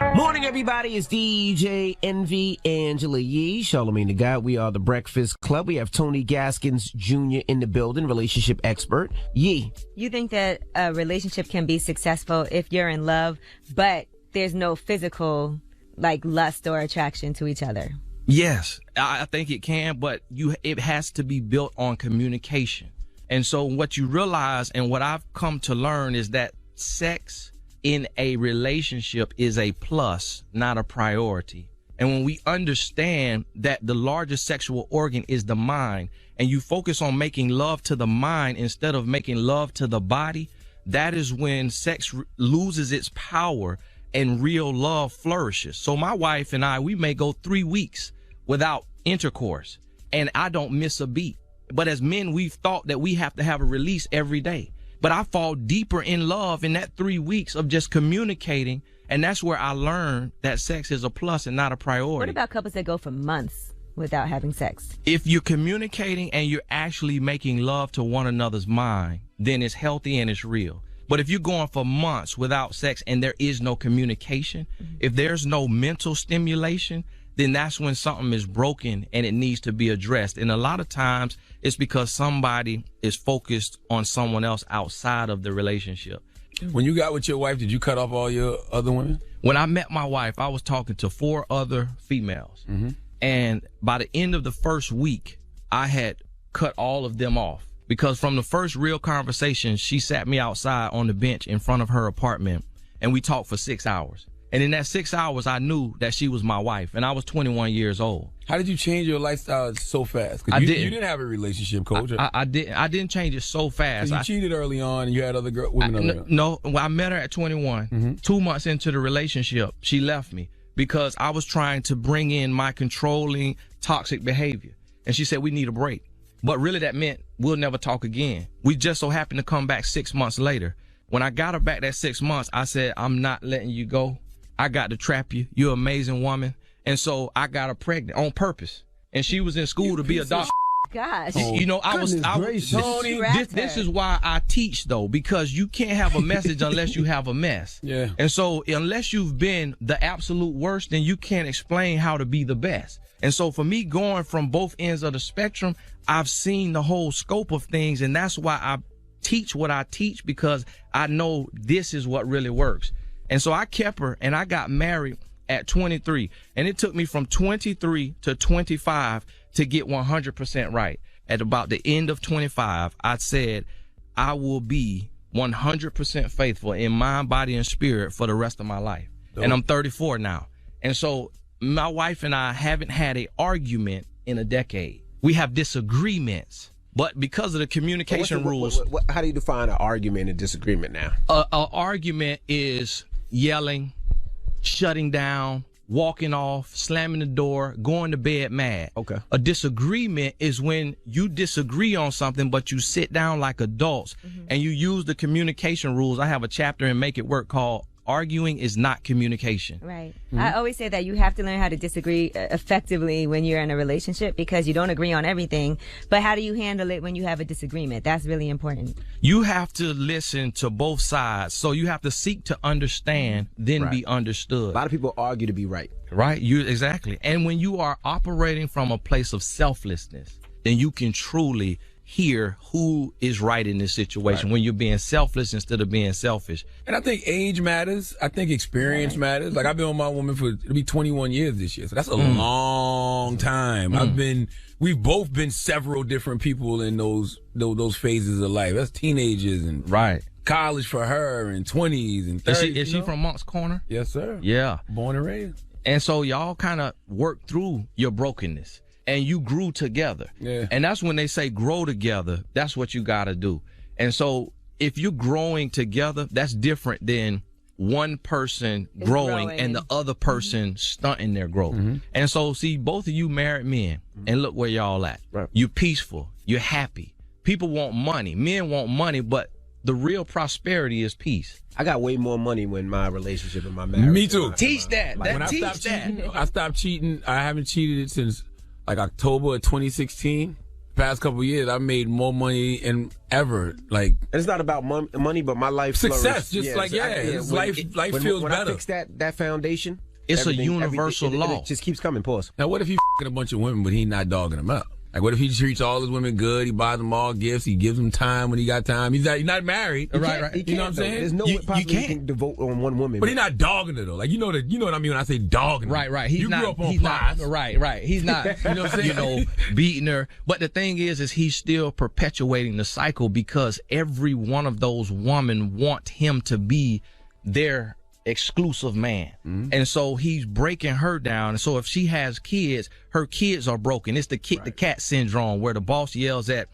Morning, everybody. It's DJ Envy, Angela Yee, Charlamagne the God. We are the Breakfast Club. We have Tony Gaskins Jr. in the building, relationship expert. Yee. You think that a relationship can be successful if you're in love, but there's no physical, like, lust or attraction to each other? Yes, I think it can, but it has to be built on communication. And so what you realize and what I've come to learn is that sex in a relationship is a plus, not a priority. And when we understand that the largest sexual organ is the mind, and you focus on making love to the mind instead of making love to the body, that is when sex loses its power and real love flourishes. So my wife and I, we may go 3 weeks without intercourse, and I don't miss a beat. But as men, we've thought that we have to have a release every day. But I fall deeper in love in that 3 weeks of just communicating. And that's where I learned that sex is a plus and not a priority. What about couples that go for months without having sex? If you're communicating and you're actually making love to one another's mind, then it's healthy and it's real. But if you're going for months without sex and there is no communication, if there's no mental stimulation, then that's when something is broken and it needs to be addressed. And a lot of times it's because somebody is focused on someone else outside of the relationship. When you got with your wife, did you cut off all your other women? When I met my wife, I was talking to 4 other females. And by the end of the first week, I had cut all of them off. Because from the first real conversation, she sat me outside on the bench in front of her apartment and we talked for 6 hours. And in that 6 hours, I knew that she was my wife, and I was 21 years old. How did you change your lifestyle so fast? I didn't. You didn't have a relationship, Coach. I didn't change it so fast. You cheated early on, and you had other women. No, I met her at 21. 2 months into the relationship, she left me because I was trying to bring in my controlling, toxic behavior. And she said, we need a break. But really that meant we'll never talk again. We just so happened to come back 6 months later. When I got her back that 6 months, I said, I'm not letting you go. I got to trap you. You're an amazing woman. And so I got her pregnant on purpose. And she was in school to be a doctor. Gosh. You know, Tony, this is why I teach, though, because you can't have a message unless you have a mess. Yeah. And so unless you've been the absolute worst, then you can't explain how to be the best. And so for me, going from both ends of the spectrum, I've seen the whole scope of things. And that's why I teach what I teach, because I know this is what really works. And so I kept her and I got married at 23. And it took me from 23 to 25 to get 100% right. At about the end of 25, I said, I will be 100% faithful in mind, body, and spirit for the rest of my life. Dope. And I'm 34 now. And so my wife and I haven't had an argument in a decade. We have disagreements. But because of the communication rules. How do you define an argument and disagreement now? An argument is yelling, shutting down, walking off, slamming the door, going to bed mad. Okay. A disagreement is when you disagree on something, but you sit down like adults and you use the communication rules. I have a chapter in Make It Work called Arguing is Not Communication. Right. I always say that you have to learn how to disagree effectively when you're in a relationship, because you don't agree on everything. But how do you handle it when you have a disagreement? That's really important. You have to listen to both sides. So you have to seek to understand, then be understood. A lot of people argue to be right. Right. Exactly. And when you are operating from a place of selflessness, then you can truly hear who is right in this situation when you're being selfless instead of being selfish. And I think age matters. I think experience matters. Like, I've been with my woman it'll be 21 years this year. So that's a long time. We've both been several different people in those phases of life. That's teenagers and college for her and 20s and 30s. Is she from Monk's Corner? Yes, sir. Yeah. Born and raised. And so y'all kind of worked through your brokenness. And you grew together. Yeah. And that's when they say grow together. That's what you got to do. And so if you're growing together, that's different than one person growing and the other person stunting their growth. And so, see, both of you married men, and look where y'all at. Right. You're peaceful. You're happy. People want money. Men want money, but the real prosperity is peace. I got way more money when my relationship and my marriage. Me too. Teach that. When I stopped cheating. I haven't cheated since like October of 2016. past couple of years, I made more money than ever. Like, it's not about money, but my life success. Flourished. Just life feels when better. I fix that foundation, it's a universal law. It just keeps coming. Pause. Now, what if he f***ing a bunch of women, but he not dogging them out? Like, what if he treats all his women good? He buys them all gifts. He gives them time when he got time. He's not married. Right. You know what I'm saying? There's no way possibly you can devote on one woman. But he's not dogging her though. Like, you know what I mean when I say dogging her. Right. You grew up on Plies. Right. He's not, you know what I'm saying? Beating her. But the thing is he's still perpetuating the cycle because every one of those women want him to be their exclusive man. And so he's breaking her down. And so if she has kids, her kids are broken. It's the kick the cat syndrome where the boss yells at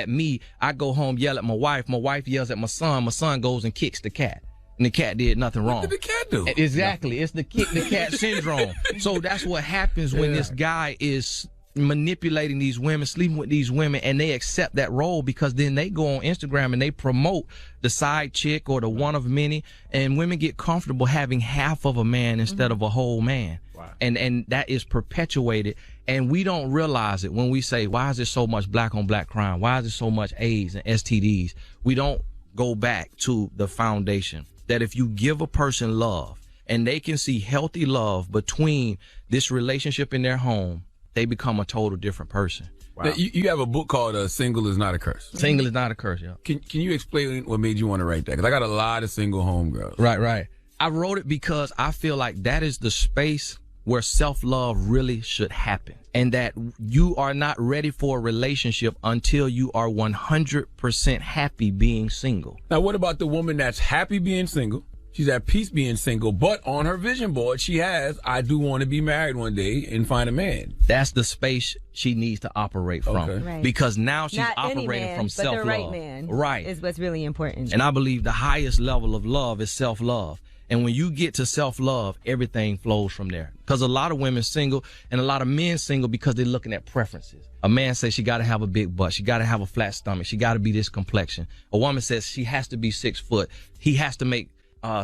me. I go home, yell at my wife yells at my son goes and kicks the cat. And the cat did nothing wrong. What did the cat do? Exactly. It's the kick the cat syndrome. So that's what happens when this guy is manipulating these women, sleeping with these women, and they accept that role because then they go on Instagram and they promote the side chick or the one of many, and women get comfortable having half of a man instead of a whole man. Wow. And that is perpetuated, and we don't realize it when we say, why is there so much black on black crime? Why is there so much AIDS and STDs? We don't go back to the foundation that if you give a person love and they can see healthy love between this relationship in their home, they become a total different person. Wow. You have a book called Single is Not a Curse. Single is Not a Curse, yeah. Can you explain what made you want to write that? Because I got a lot of single homegirls. Right. I wrote it because I feel like that is the space where self-love really should happen. And that you are not ready for a relationship until you are 100% happy being single. Now, what about the woman that's happy being single? She's at peace being single, but on her vision board, she has, I do want to be married one day and find a man. That's the space she needs to operate from. Okay. Right. Because now she's Not operating any man, from but self-love. the right man is what's really important. And I believe the highest level of love is self-love. And when you get to self-love, everything flows from there. Because a lot of women single and a lot of men single because they're looking at preferences. A man says she got to have a big butt. She got to have a flat stomach. She got to be this complexion. A woman says she has to be 6 foot. He has to make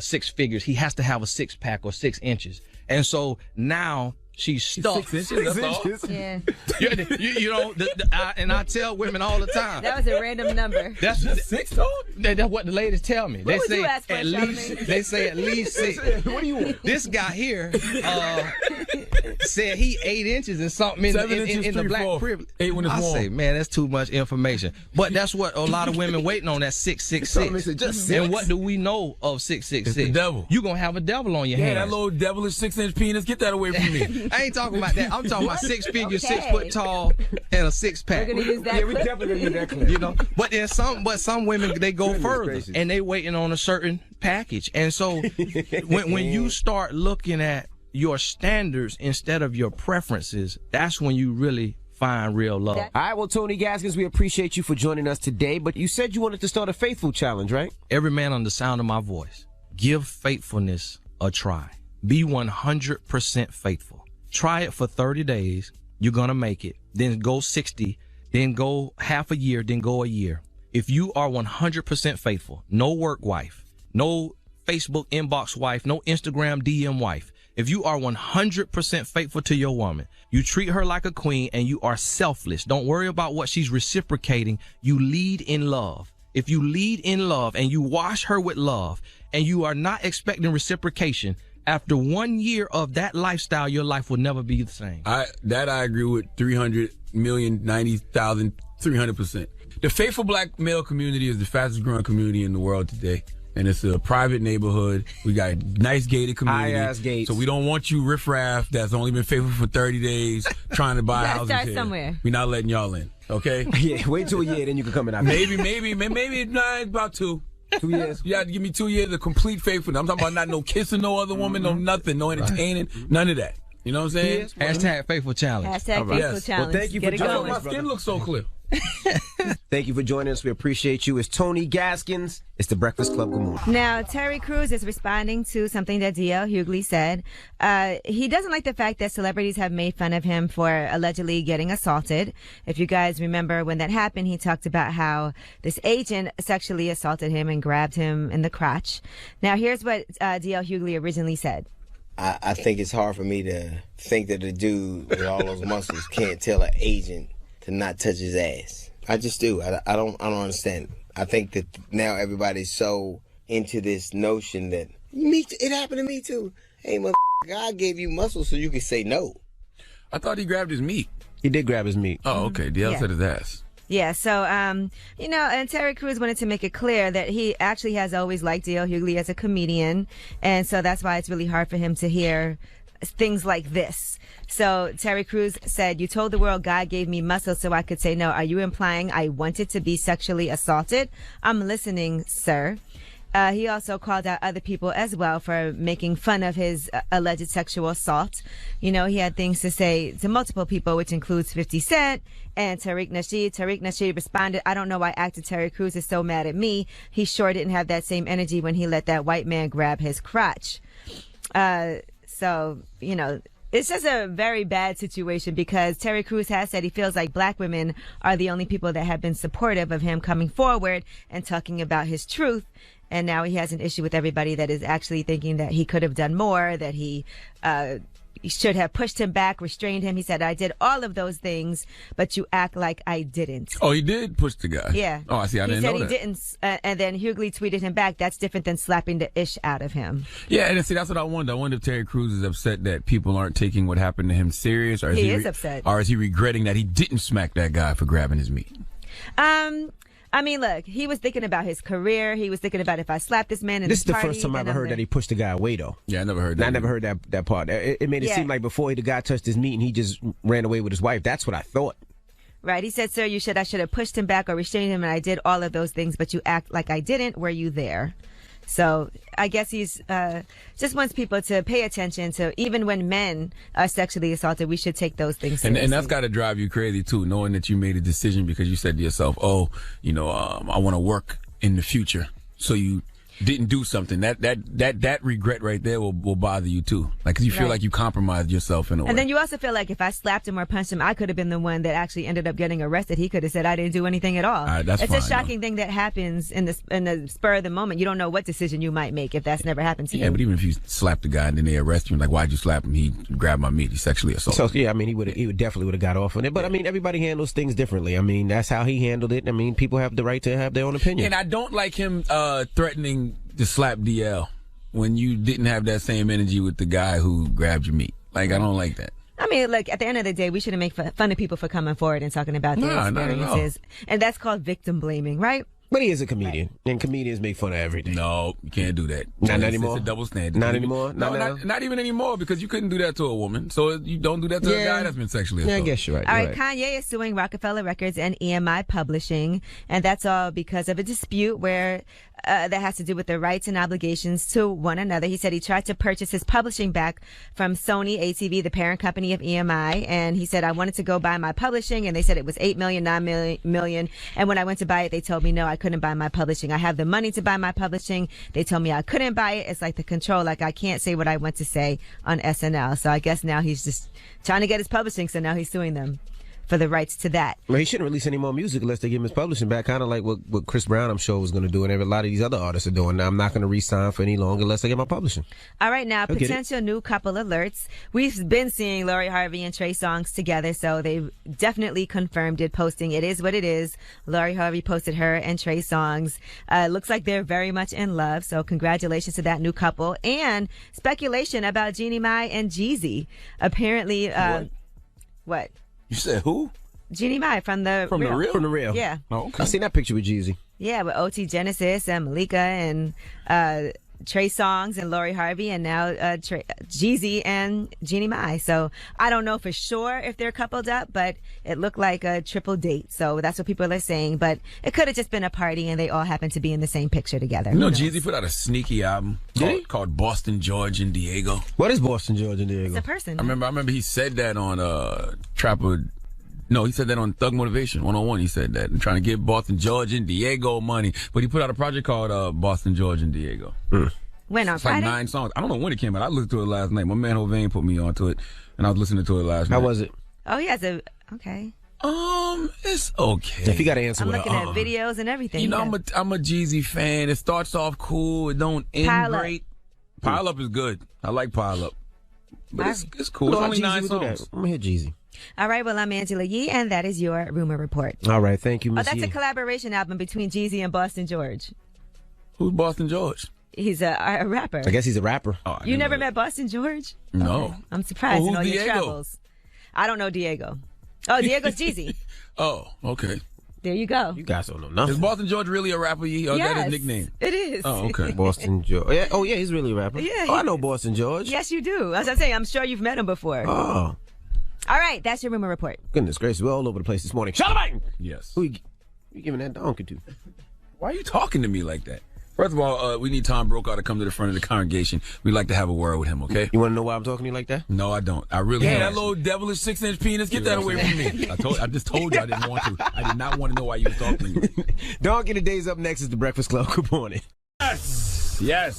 6 figures. He has to have a 6-pack or 6 inches. And so now she's stuck. 6 inches, that's all? Yeah. you know, and I tell women all the time. That was a random number. That's 6, though? That's what the ladies tell me. What would you ask for, at least. Charlamagne? They say at least 6. What do you want? This guy here said he 8 inches and something in the black privilege. 8 when it's I warm. say, man, that's too much information. But that's what a lot of women waiting on. That 666. Just And 6. what do we know of 666? It's the devil. You gonna have a devil on your Yeah, hands. that little devilish 6-inch penis. Get that away from me. I ain't talking about that. I'm talking about 6 figures, Okay. 6 foot tall, and a 6-pack. We're gonna use that. Yeah, we clip. definitely gonna use that clip. You know, but there's some women, they go further gracious. and they waiting on a certain package. And so when you start looking at your standards instead of your preferences, that's when you really find real love. All right, well, Tony Gaskins, we appreciate you for joining us today, but you said you wanted to start a faithful challenge, right? Every man on the sound of my voice, give faithfulness a try. Be 100% faithful. Try it for 30 days. You're going to make it. Then go 60, then go half a year, then go a year. If you are 100% faithful, no work wife, no Facebook inbox wife, no Instagram DM wife. If you are 100% faithful to your woman, you treat her like a queen and you are selfless. Don't worry about what she's reciprocating. You lead in love. If you lead in love and you wash her with love and you are not expecting reciprocation, after 1 year of that lifestyle, your life will never be the same. I agree with 300,090,300%. The faithful black male community is the fastest growing community in the world today. And it's a private neighborhood. We got a nice gated community. High-ass gates. So we don't want you riffraff that's only been faithful for 30 days trying to buy houses start here. somewhere. We're not letting y'all in, okay? Yeah, wait till a year, then you can come in. maybe about 2. 2 years. You have to give me 2 years of complete faithfulness. I'm talking about not no kissing no other woman, no nothing, no entertaining, none of that. You know what I'm saying? Hashtag faithful challenge. Hashtag Right. faithful Yes. challenge. Well, thank you Get for it joining going. My skin looks so clear. Thank you for joining us. We appreciate you. It's Tony Gaskins. It's the Breakfast Club. Good morning. Now, Terry Crews is responding to something that D.L. Hughley said. He doesn't like the fact that celebrities have made fun of him for allegedly getting assaulted. If you guys remember when that happened, he talked about how this agent sexually assaulted him and grabbed him in the crotch. Now, here's what D.L. Hughley originally said. I think it's hard for me to think that a dude with all those muscles can't tell an agent to not touch his ass. I just do. I don't understand. I think that now everybody's so into this notion that it happened to me too. Hey, God gave you muscles so you can say no. I thought he grabbed his meat. He did grab his meat. Oh, okay. DL said his ass. Yeah, so, and Terry Crews wanted to make it clear that he actually has always liked D.L. Hughley as a comedian, and so that's why it's really hard for him to hear things like this. So Terry Crews said, "You told the world God gave me muscles so I could say no. Are you implying I wanted to be sexually assaulted? I'm listening, sir." He also called out other people as well for making fun of his alleged sexual assault. He had things to say to multiple people, which includes 50 Cent and Tariq Nasheed. Tariq Nasheed responded, "I don't know why actor Terry Crews is so mad at me. He sure didn't have that same energy when he let that white man grab his crotch." It's just a very bad situation because Terry Crews has said he feels like black women are the only people that have been supportive of him coming forward and talking about his truth. And now he has an issue with everybody that is actually thinking that he could have done more, that he should have pushed him back, restrained him. He said, "I did all of those things, but you act like I didn't." Oh, he did push the guy? Yeah. Oh, I see. I didn't know that. He said he didn't, and then Hughley tweeted him back, "That's different than slapping the ish out of him." Yeah, and see, that's what I wonder. I wonder if Terry Crews is upset that people aren't taking what happened to him serious, or he is upset. Or is he regretting that he didn't smack that guy for grabbing his meat? Look, he was thinking about his career. He was thinking about if I slapped this man in this the party. This is the first time I ever heard that he pushed the guy away, though. Yeah, I never heard that. I never heard that part. It made it seem like before the guy touched his meat and he just ran away with his wife. That's what I thought. Right. He said, "Sir, I should have pushed him back or restrained him, and I did all of those things, but you act like I didn't. Were you there?" So I guess he's just wants people to pay attention to, even when men are sexually assaulted, we should take those things seriously. And that's got to drive you crazy too, knowing that you made a decision because you said to yourself, "Oh, I want to work in the future." So you didn't do something. That regret right there will bother you too. Like, 'cause you feel like you compromised yourself in a way. And then you also feel like if I slapped him or punched him, I could have been the one that actually ended up getting arrested. He could have said I didn't do anything at all. It's a shocking thing that happens in the spur of the moment. You don't know what decision you might make if that's never happened to you. Yeah, but even if you slap the guy and then they arrest you, like, why'd you slap him? He grabbed my meat. He sexually assaulted. So yeah, he would definitely have got off on it. But everybody handles things differently. That's how he handled it. People have the right to have their own opinion. And I don't like him threatening to slap DL when you didn't have that same energy with the guy who grabbed your meat. Like, I don't like that. Look, at the end of the day, we shouldn't make fun of people for coming forward and talking about their experiences. And that's called victim blaming, right? But he is a comedian, and comedians make fun of everything. No, you can't do that. Not anymore. It's a double standard. Not anymore. Not even anymore, because you couldn't do that to a woman. So you don't do that to a guy that's been sexually assaulted. Yeah, I guess you're right. All right, Kanye is suing Rockefeller Records and EMI Publishing, and that's all because of a dispute where that has to do with the rights and obligations to one another. He said he tried to purchase his publishing back from Sony ATV, the parent company of EMI, and he said, "I wanted to go buy my publishing," and they said it was $8 million, $9 million, and when I went to buy it, they told me no, I couldn't buy my publishing. I have the money to buy my publishing. They told me I couldn't buy it. It's like the control, like I can't say what I want to say on SNL. So I guess now he's just trying to get his publishing, so now he's suing them for the rights to that. Well, he shouldn't release any more music unless they give him his publishing back, kind of like what Chris Brown, I'm sure, was going to do, and a lot of these other artists are doing. Now, I'm not going to re-sign for any longer unless I get my publishing. All right, now, potential new couple alerts. We've been seeing Lori Harvey and Trey Songz together, so they've definitely confirmed it, posting "It Is What It Is." Lori Harvey posted her and Trey Songz. Looks like they're very much in love, so congratulations to that new couple. And speculation about Jeannie Mai and Jeezy. Apparently, what? You said who? Jeannie Mai from the Real. From the Real. Yeah. Oh, okay. I seen that picture with Jeezy. Yeah, with OT Genesis and Malika and Trey Songz and Lori Harvey, and now Jeezy and Jeannie Mai. So I don't know for sure if they're coupled up, but it looked like a triple date. So that's what people are saying. But it could have just been a party and they all happened to be in the same picture together. Jeezy put out a sneaky album called Boston, George, and Diego. What is Boston, George, and Diego? It's a person. I remember he said that on Trapper. No, he said that on Thug Motivation 101. He said that. I'm trying to give Boston, George, and Diego money. But he put out a project called Boston, George, and Diego. When on it's Friday? like 9 songs. I don't know when it came out. I listened to it last night. My man Hovain put me onto it, and I was listening to it last night. How was it? Oh, he has a... Okay. It's okay. If you got to answer I'm with looking at videos and everything. You know, I'm a Jeezy fan. It starts off cool. It don't end great. Pile Up is good. I like Pile Up. But it's cool. It's only 9 songs. I'm going to hit Jeezy. All right, well, I'm Angela Yee, and that is your Rumor Report. All right, thank you, Miss that's Yee. a collaboration album between Jeezy and Boston George. Who's Boston George? He's a rapper. I guess he's a rapper. Oh, You never met Boston George? No. Okay. I'm surprised Well, in all who's your Diego? travels. I don't know Diego. Oh, Diego's Jeezy. Oh, okay. There you go. You guys don't know nothing. Is Boston George really a rapper? Or is that his nickname? It is. Oh, okay. Boston George. Yeah. Oh, yeah, he's really a rapper. Yeah, Oh, I know Boston George. Yes, you do. As I'm saying, I'm sure you've met him before. Oh, All right, that's your Rumor Report. goodness gracious. We're all over the place this morning. Charlamagne! Yes. Who you giving that donkey to? Why are you talking to me like that? First of all, we need Tom Brokaw to come to the front of the congregation. We'd like to have a word with him, okay? You want to know why I'm talking to you like that? No, I don't. I really don't. Yeah. That little devilish 6-inch penis, get that away from me. I just told you I didn't want to. I did not want to know why you were talking to me. Donkey of the Day's up next is the Breakfast Club. Good morning. Yes.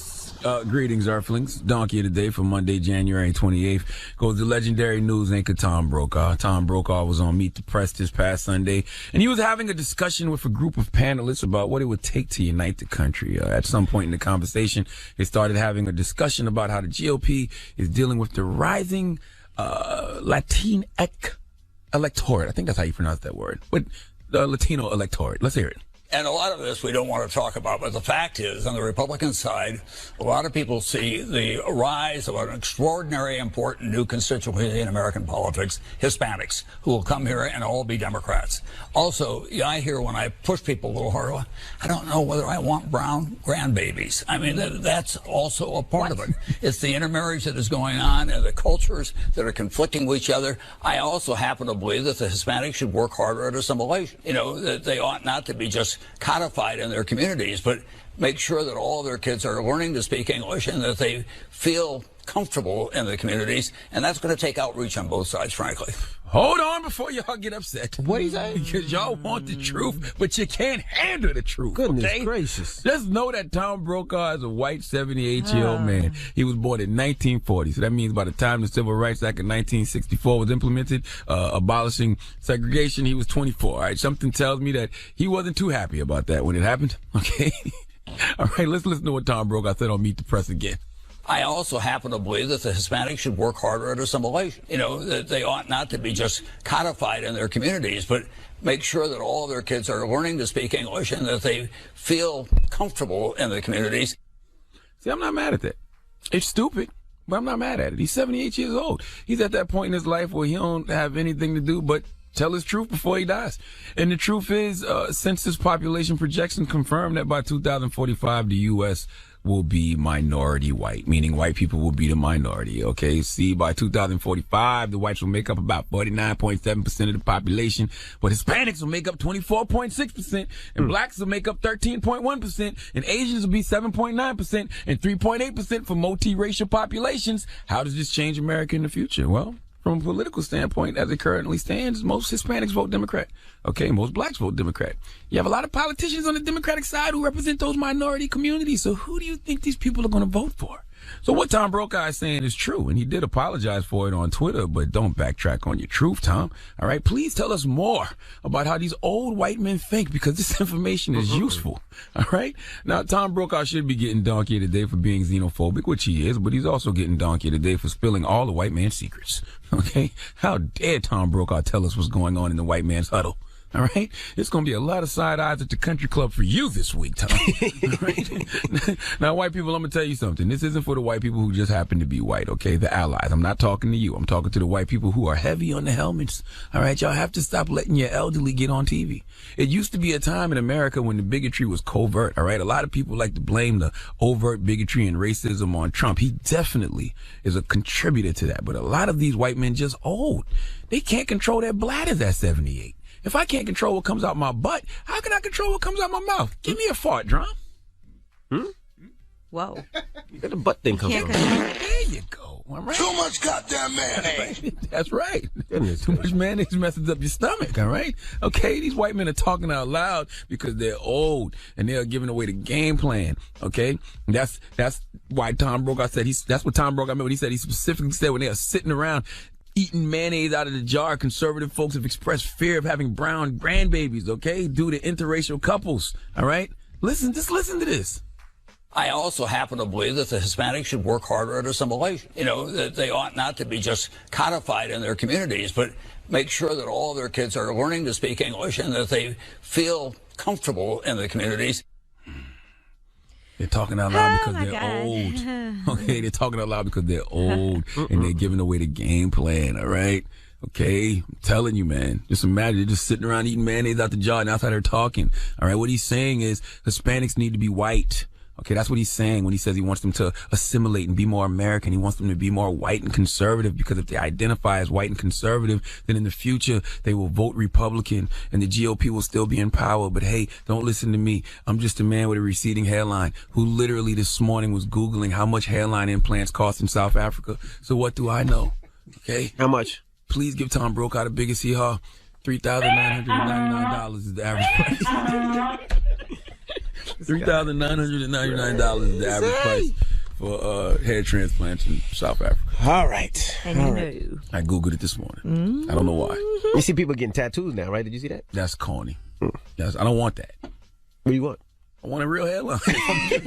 Greetings, Earthlings. Donkey of the Day for Monday, January 28th goes to legendary news anchor Tom Brokaw. Tom Brokaw was on Meet the Press this past Sunday, and he was having a discussion with a group of panelists about what it would take to unite the country. At some point in the conversation, they started having a discussion about how the GOP is dealing with the rising Latinx electorate. I think that's how you pronounce that word. But the Latino electorate. Let's hear it. And a lot of this we don't want to talk about, but the fact is, on the Republican side, a lot of people see the rise of an extraordinary important new constituency in American politics, Hispanics, who will come here and all be Democrats. Also, I hear when I push people a little harder, I don't know whether I want brown grandbabies. I mean, that's also a part of it. It's the intermarriage that is going on and the cultures that are conflicting with each other. I also happen to believe that the Hispanics should work harder at assimilation. You know, that they ought not to be just codified in their communities, but make sure that all their kids are learning to speak English and that they feel comfortable in the communities. And that's going to take outreach on both sides, frankly. Hold on before y'all get upset. What is that? Because y'all want the truth, but you can't handle the truth. Goodness okay? gracious. Just know that Tom Brokaw is a white 78-year-old man. He was born in 1940. So that means by the time the Civil Rights Act of 1964 was implemented, abolishing segregation, he was 24. All right. Something tells me that he wasn't too happy about that when it happened. Okay. All right. Let's listen to what Tom Brokaw said on Meet the Press again. I also happen to believe that the Hispanics should work harder at assimilation. You know, that they ought not to be just codified in their communities, but make sure that all their kids are learning to speak English and that they feel comfortable in the communities. See, I'm not mad at that. It's stupid, but I'm not mad at it. He's 78 years old. He's at that point in his life where he don't have anything to do but tell his truth before he dies. And the truth is, census population projections confirm that by 2045, the U.S. will be minority white, meaning white people will be the minority, okay? See, by 2045, the whites will make up about 49.7% of the population, but Hispanics will make up 24.6%, and blacks will make up 13.1%, and Asians will be 7.9%, and 3.8% for multiracial populations. How does this change America in the future? Well, from a political standpoint, as it currently stands, most Hispanics vote Democrat. Okay, most blacks vote Democrat. You have a lot of politicians on the Democratic side who represent those minority communities. So who do you think these people are going to vote for? So what Tom Brokaw is saying is true, and he did apologize for it on Twitter, but don't backtrack on your truth, Tom. All right, please tell us more about how these old white men think, because this information is useful. All right? Now, Tom Brokaw should be getting donkey today for being xenophobic, which he is, but he's also getting donkey today for spilling all the white man's secrets. Okay? How dare Tom Brokaw tell us what's going on in the white man's huddle? All right? It's going to be a lot of side eyes at the country club for you this week, Tom. All right? Now, white people, I'm going to tell you something. This isn't for the white people who just happen to be white, okay? The allies. I'm not talking to you. I'm talking to the white people who are heavy on the helmets. All right? Y'all have to stop letting your elderly get on TV. It used to be a time in America when the bigotry was covert, all right? A lot of people like to blame the overt bigotry and racism on Trump. He definitely is a contributor to that. But a lot of these white men just old. They can't control their bladders at 78. If I can't control what comes out my butt, how can I control what comes out my mouth? Give me a fart, Drum. Whoa. Where the butt thing comes from? There you go. All right. Too much goddamn mayonnaise. That's right. Too much mayonnaise messes up your stomach, all right? Okay, these white men are talking out loud because they're old and they're giving away the game plan, okay? That's why Tom Brokaw said, that's what Tom Brokaw meant when he said, he specifically said when they are sitting around eating mayonnaise out of the jar, conservative folks have expressed fear of having brown grandbabies, okay, due to interracial couples, all right? Just listen to this. I also happen to believe that the Hispanics should work harder at assimilation. You know, that they ought not to be just codified in their communities, but make sure that all of their kids are learning to speak English and that they feel comfortable in the communities. They're talking out loud because they're old. Okay, they're talking out loud because they're old and they're giving away the game plan, all right? Okay, I'm telling you, man. Just imagine, they're just sitting around eating mayonnaise out the jar and outside they're talking. All right, what he's saying is Hispanics need to be white. Okay, that's what he's saying when he says he wants them to assimilate and be more American. He wants them to be more white and conservative, because if they identify as white and conservative, then in the future they will vote Republican and the GOP will still be in power. But hey, don't listen to me. I'm just a man with a receding hairline who literally this morning was Googling how much hairline implants cost in South Africa. So what do I know? Okay? How much? Please give Tom Brokaw the biggest hee-haw. $3,999 is the average price. $3,999 is the average price for hair transplants in South Africa. All right. And All you right. know. I Googled it this morning. I don't know why. You see people getting tattoos now, right? Did you see that? That's corny. I don't want that. What do you want? I want a real hairline. If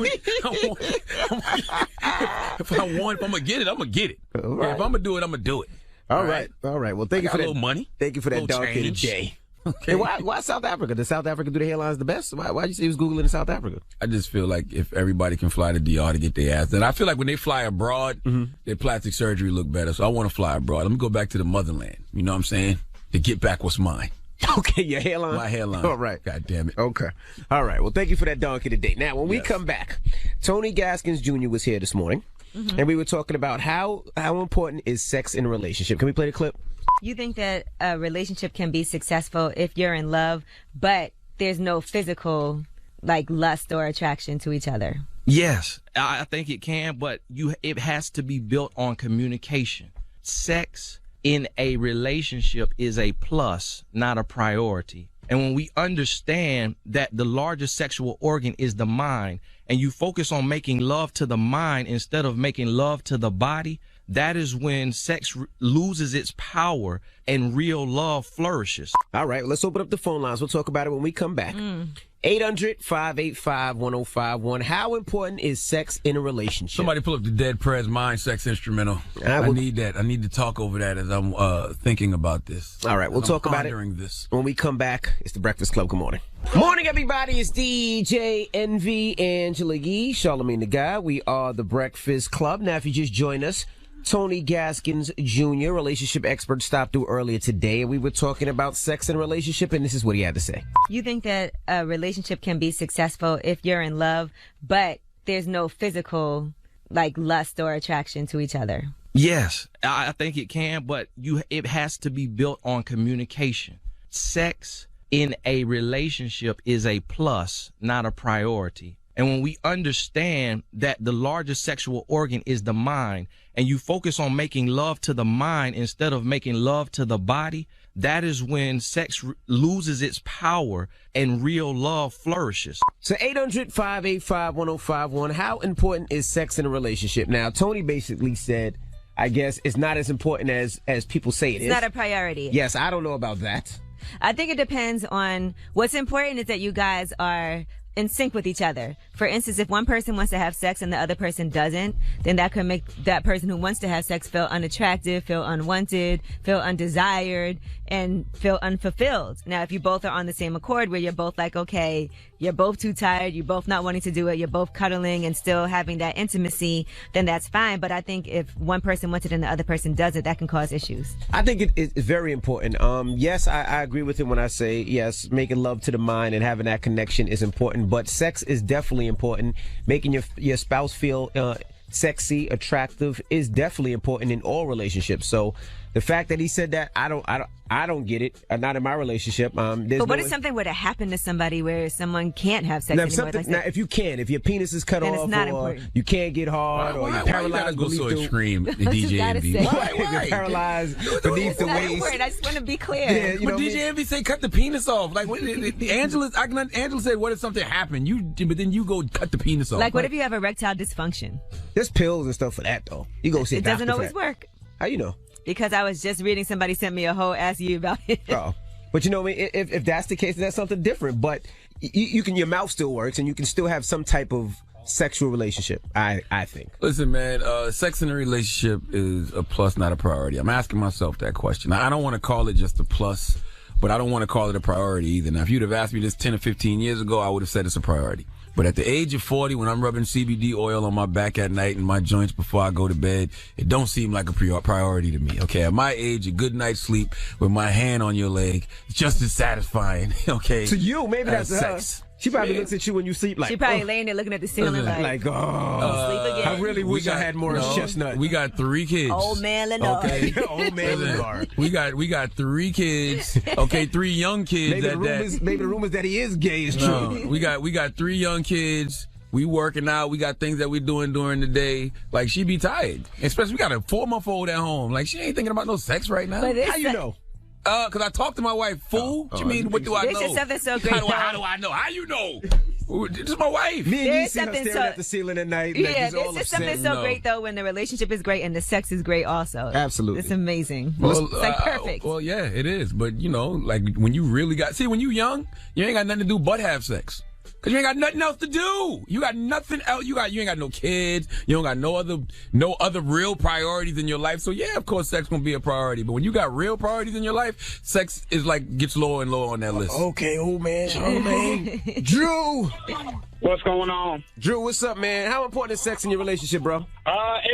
I'm gonna get it, I'm gonna get it. Right. If I'm gonna do it, I'm gonna do it. All right. Well, thank you for that. A little money. Thank you for that Little dark of the change. day. Okay. Hey, why South Africa? Does South Africa do the hairlines the best? Why'd you say he was Googling in South Africa? I just feel like if everybody can fly to DR to get their ass done, I feel like when they fly abroad, their plastic surgery look better. So I want to fly abroad. Let me go back to the motherland. You know what I'm saying? To get back what's mine. Okay, your hairline? My hairline. All right. God damn it. Okay. All right. Well, thank you for that donkey today. Now, when we come back, Tony Gaskins Jr. was here this morning, and we were talking about how important is sex in a relationship. Can we play the clip? You think that a relationship can be successful if you're in love, but there's no physical, like, lust or attraction to each other? Yes, I think it can, but it has to be built on communication. Sex in a relationship is a plus, not a priority. And when we understand that the largest sexual organ is the mind, and you focus on making love to the mind instead of making love to the body, that is when sex loses its power and real love flourishes. All right, let's open up the phone lines. We'll talk about it when we come back. 800-585-1051. How important is sex in a relationship? Somebody pull up the Dead Prez Mind sex instrumental. I need that. I need to talk over that as I'm thinking about this. All right, we'll talk about it this. when we come back. It's the Breakfast Club. Good morning. Morning, everybody. It's DJ Envy, Angela Yee, Charlamagne the Guy. We are the Breakfast Club. Now, if you just joined us, Tony Gaskins Jr., relationship expert, stopped through earlier today, and we were talking about sex and relationship, and this is what he had to say. You think that a relationship can be successful if you're in love, but there's no physical, like, lust or attraction to each other? Yes, I think it can, but it has to be built on communication. Sex in a relationship is a plus, not a priority. And when we understand that the largest sexual organ is the mind, and you focus on making love to the mind instead of making love to the body, that is when sex loses its power and real love flourishes. So 800-585-1051. How important is sex in a relationship? Now, Tony basically said, I guess it's not as important as people say it is. It's not a priority. Yes, I don't know about that. I think it depends on what's important is that you guys are in sync with each other. For instance, if one person wants to have sex and the other person doesn't, then that could make that person who wants to have sex feel unattractive, feel unwanted, feel undesired, and feel unfulfilled. Now, if you both are on the same accord where you're both like, okay, you're both too tired, you're both not wanting to do it, you're both cuddling and still having that intimacy, then that's fine. But I think if one person wants it and the other person doesn't, that can cause issues. I think it is very important. Yes, I agree with him when I say, yes, making love to the mind and having that connection is important, but sex is definitely important. Making your spouse feel sexy, attractive is definitely important in all relationships. So the fact that he said that, I don't get it. Not in my relationship. But what if something were to happen to somebody where someone can't have sex anymore? If your penis is cut then off, it's not or important. you can't get hard, or you're paralyzed go so beneath extreme, the I just DJ gotta Envy? say. Why? You're paralyzed beneath the It's not waist. important. I just want to be clear. Yeah, you know But what I DJ mean? Envy say cut the penis off. Like Angela said, what if something happened? But then you go cut the penis off. Like, what if you have erectile dysfunction? There's pills and stuff for that, though. You go see a It doctor doesn't for always that. work. How you know? Because I was just reading, somebody sent me a whole ask you about it. Oh, but you know what I mean? If that's the case, that's something different. But your mouth still works, and you can still have some type of sexual relationship, I think. Listen, man, sex in a relationship is a plus, not a priority. I'm asking myself that question. I don't want to call it just a plus, but I don't want to call it a priority either. Now, if you'd have asked me this 10 or 15 years ago, I would have said it's a priority. But at the age of 40, when I'm rubbing CBD oil on my back at night and my joints before I go to bed, it don't seem like a priority to me. Okay, at my age, a good night's sleep with my hand on your leg is just as satisfying. Okay, to you, maybe that's sex. She probably looks at you when you sleep like. She probably laying there looking at the ceiling like sleep again. I really wish I had more chestnut. We got 3 kids. Old man Lenore. Okay. Old man Lenore. We got 3 kids. Okay, 3 young kids. Maybe the rumors that he is gay is true. We got 3 young kids. We working out. We got things that we doing during the day. Like, she be tired. Especially we got a 4-month-old at home. Like, she ain't thinking about no sex right now. How you know? Because I talked to my wife, fool. What you mean, what do I know? There's something so great. How do I know? How you know? This is my wife. Me and you see her staring at the ceiling at night. Yeah, there's just something so great, though, when the relationship is great and the sex is great also. Absolutely. It's amazing. Well, it's like perfect. Well, yeah, it is. But, you know, like when you really when you young, you ain't got nothing to do but have sex. Cause you ain't got nothing else to do. You got nothing else. You ain't got no kids. You don't got no other real priorities in your life. So yeah, of course, sex gonna be a priority. But when you got real priorities in your life, sex is like gets lower and lower on that list. Okay, old man, Charlamagne. Drew, what's going on? Drew, what's up, man? How important is sex in your relationship, bro?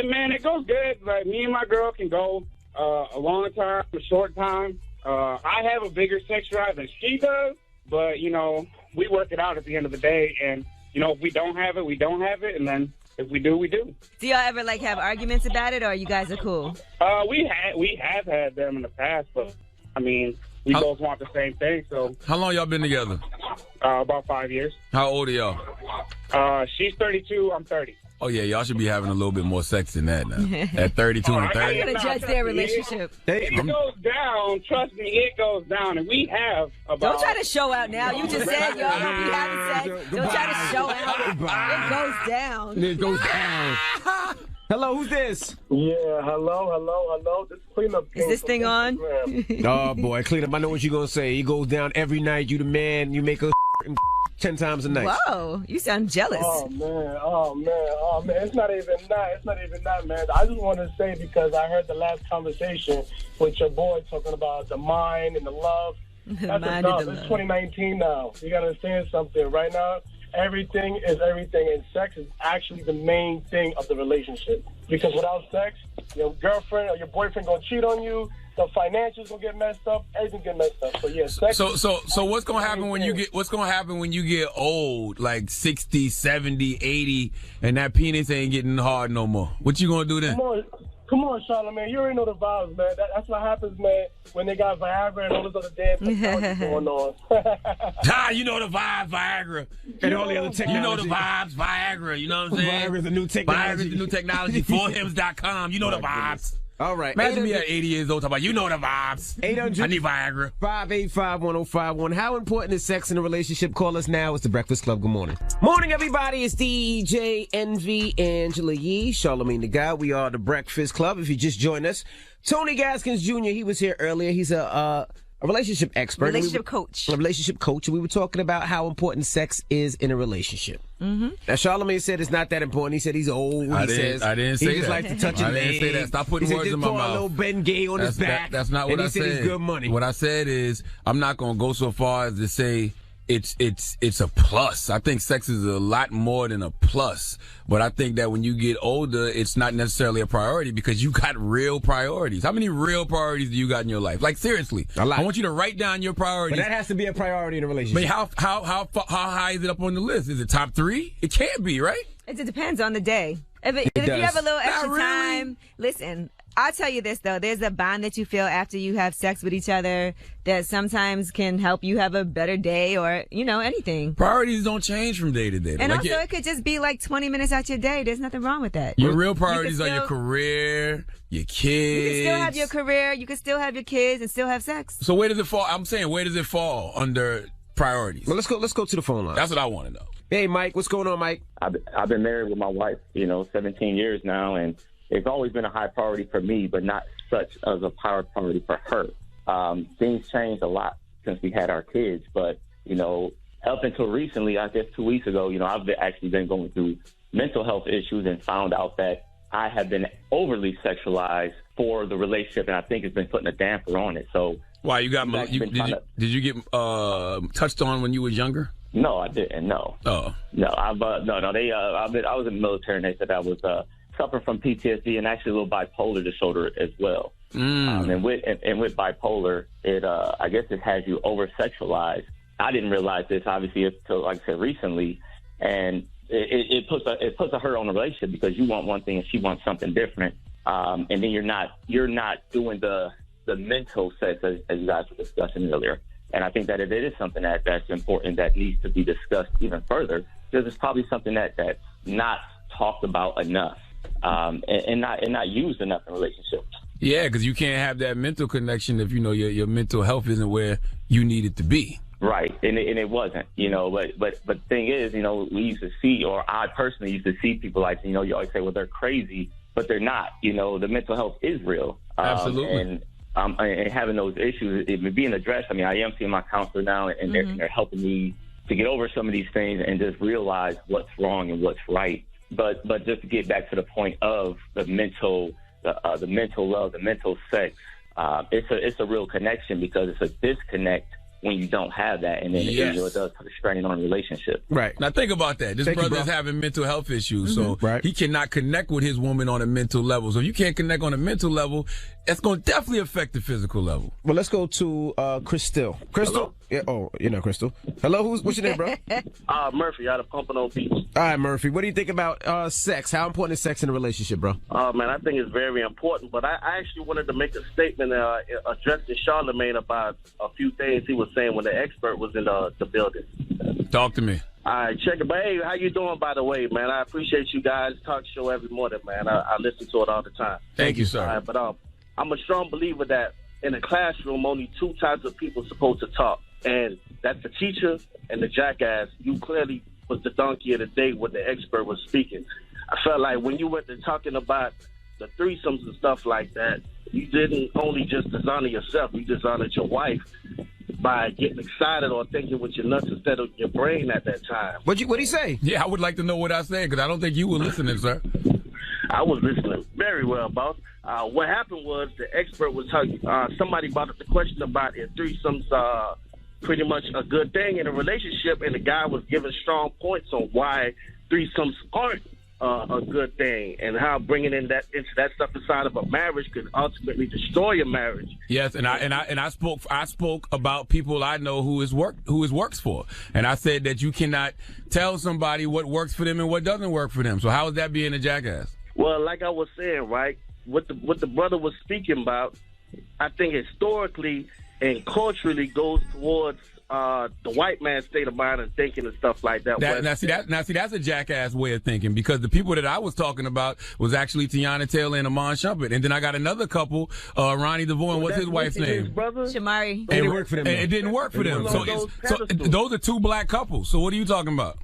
Man, it goes good. Like me and my girl can go a long time, a short time. I have a bigger sex drive than she does, but you know. We work it out at the end of the day, and, you know, if we don't have it, we don't have it, and then if we do, we do. Do y'all ever, like, have arguments about it, or you guys are cool? We have had them in the past, but, I mean, we both want the same thing, so. How long y'all been together? About 5 years. How old are y'all? She's 32, I'm 30. Oh, yeah, y'all should be having a little bit more sex than that now. At 32 and 30. You're going to judge their relationship. It goes down. Trust me, it goes down. And we have about... Don't try to show out now. You just said y'all going to be having sex. Don't try to show out. It goes down. It goes down. Hello, who's this? Yeah, hello. This cleanup. Is this thing on? Oh, boy, cleanup. I know what you're going to say. He goes down every night. You the man. You make her 10 times a night. Whoa, you sound jealous. Oh man. It's not even that, man. I just want to say, because I heard the last conversation with your boy talking about the mind and the love. That's enough. It's 2019 now. You got to understand something. Right now, everything is everything, and sex is actually the main thing of the relationship. Because without sex, your girlfriend or your boyfriend gonna cheat on you. The financials gonna get messed up. Everything get messed up. So yeah, sex. So what's gonna happen when you get old, like 60, 70, 80, and that penis ain't getting hard no more? What you gonna do then? Come on, Charlamagne. You already know the vibes, man. That's what happens, man, when they got Viagra and all this other damn technology going on. You know the vibes, Viagra. And all the other technology. You know the vibes, Viagra. You know what I'm saying? Viagra's the new technology. Viagra's the new technology. ForHims.com. You know the vibes. All right. Imagine me at 80 years old talking about, you know the vibes. 800. I need Viagra. 585-1051. How important is sex in a relationship? Call us now. It's The Breakfast Club. Good morning. Morning, everybody. It's DJ Envy, Angela Yee, Charlamagne the Guy. We are The Breakfast Club. If you just joined us, Tony Gaskins Jr., he was here earlier. He's a relationship expert. Relationship coach. A relationship coach. And we were talking about how important sex is in a relationship. Mm-hmm. Now, Charlamagne said it's not that important. He said he's old. I didn't say that. He just likes to touch his leg. I didn't say that. Stop putting words in my mouth. He said just pour a little Ben Gay on his back. That's not what I said. And he said he's good money. What I said is, I'm not going to go so far as to say it's a plus. I think sex is a lot more than a plus. But I think that when you get older, it's not necessarily a priority because you got real priorities. How many real priorities do you got in your life? Like, seriously. A lot. I want you to write down your priorities. But that has to be a priority in a relationship. But how high is it up on the list? Is it top 3? It can't be, right? It depends on the day. If you have a little extra time, listen, I'll tell you this, though. There's a bond that you feel after you have sex with each other that sometimes can help you have a better day or, anything. Priorities don't change from day to day. And also, it could just be like 20 minutes out your day. There's nothing wrong with that. Your real priorities are your career, your kids. You can still have your career. You can still have your kids and still have sex. So where does it fall? I'm saying, where does it fall under priorities? Well, let's go to the phone line. That's what I want to know. Hey, Mike, what's going on, Mike? I've been married with my wife, 17 years now, and it's always been a high priority for me, but not such as a priority for her. Things changed a lot since we had our kids, but, up until recently, I guess 2 weeks ago, I've actually been going through, mental health issues and found out that I had been overly sexualized for the relationship, and I think it's been putting a damper on it. So, why you got? Did you get touched on when you was younger? No, I didn't. No. Oh. No, no. They, I was in the military, and they said I was suffering from PTSD and actually a little bipolar disorder as well. And with bipolar, it I guess it has you over sexualized. I didn't realize this obviously until, like I said, recently, and it puts a hurt on the relationship because you want one thing and she wants something different, and then you're not doing the mental sex as you guys were discussing earlier. And I think that it is something that's important that needs to be discussed even further, because it's probably something that's not talked about enough, and not used enough in relationships. Yeah, because you can't have that mental connection if your mental health isn't where you need it to be. Right, and it wasn't, but the thing is, we used to see, or I personally used to see people like, you always say, well, they're crazy, but they're not. The mental health is real. Absolutely. And having those issues, it being addressed. I mean, I am seeing my counselor now, and they're helping me to get over some of these things and just realize what's wrong and what's right. But just to get back to the point of the mental love, the mental sex, it's a real connection, because it's a disconnect when you don't have that, and then it does put a strain on a relationship. Right. Now think about that. This brother's having mental health issues, so he cannot connect with his woman on a mental level. So if you can't connect on a mental level, it's going to definitely affect the physical level. Well, let's go to Crystal. Crystal? Yeah. Oh, you're not Crystal. Hello, what's your name, bro? Murphy, out of Pompano Beach. All right, Murphy. What do you think about sex? How important is sex in a relationship, bro? Man, I think it's very important. But I actually wanted to make a statement addressing Charlamagne about a few things he was saying when the expert was in the building. Talk to me. All right, check it. But hey, how you doing, by the way, man? I appreciate you guys' talk show every morning, man. I listen to it all the time. Thank you, sir. All right, but I'm a strong believer that in a classroom, only two types of people are supposed to talk, and that's the teacher and the jackass. You clearly was the donkey of the day when the expert was speaking. I felt like when you went to talking about the threesomes and stuff like that, you didn't only just dishonor yourself, you dishonored your wife by getting excited or thinking with your nuts instead of your brain at that time. What'd he say? Yeah, I would like to know what I said, because I don't think you were listening, sir. I was listening very well, boss. What happened was the expert was talking. Somebody brought up the question about if threesomes pretty much a good thing in a relationship, and the guy was giving strong points on why threesomes aren't a good thing, and how bringing into that stuff inside of a marriage could ultimately destroy a marriage. Yes, and I spoke about people I know who it works for, and I said that you cannot tell somebody what works for them and what doesn't work for them. So how is that being a jackass? Well, like I was saying, right, what the brother was speaking about, I think historically and culturally goes towards the white man's state of mind and thinking and stuff like that. Now see that's a jackass way of thinking, because the people that I was talking about was actually Tiana Taylor and Amon Shumpert, and then I got another couple, Ronnie DeVoe, and what's his wife's name? Shamari. It didn't work for them. It didn't work for them. So those are two black couples. So what are you talking about?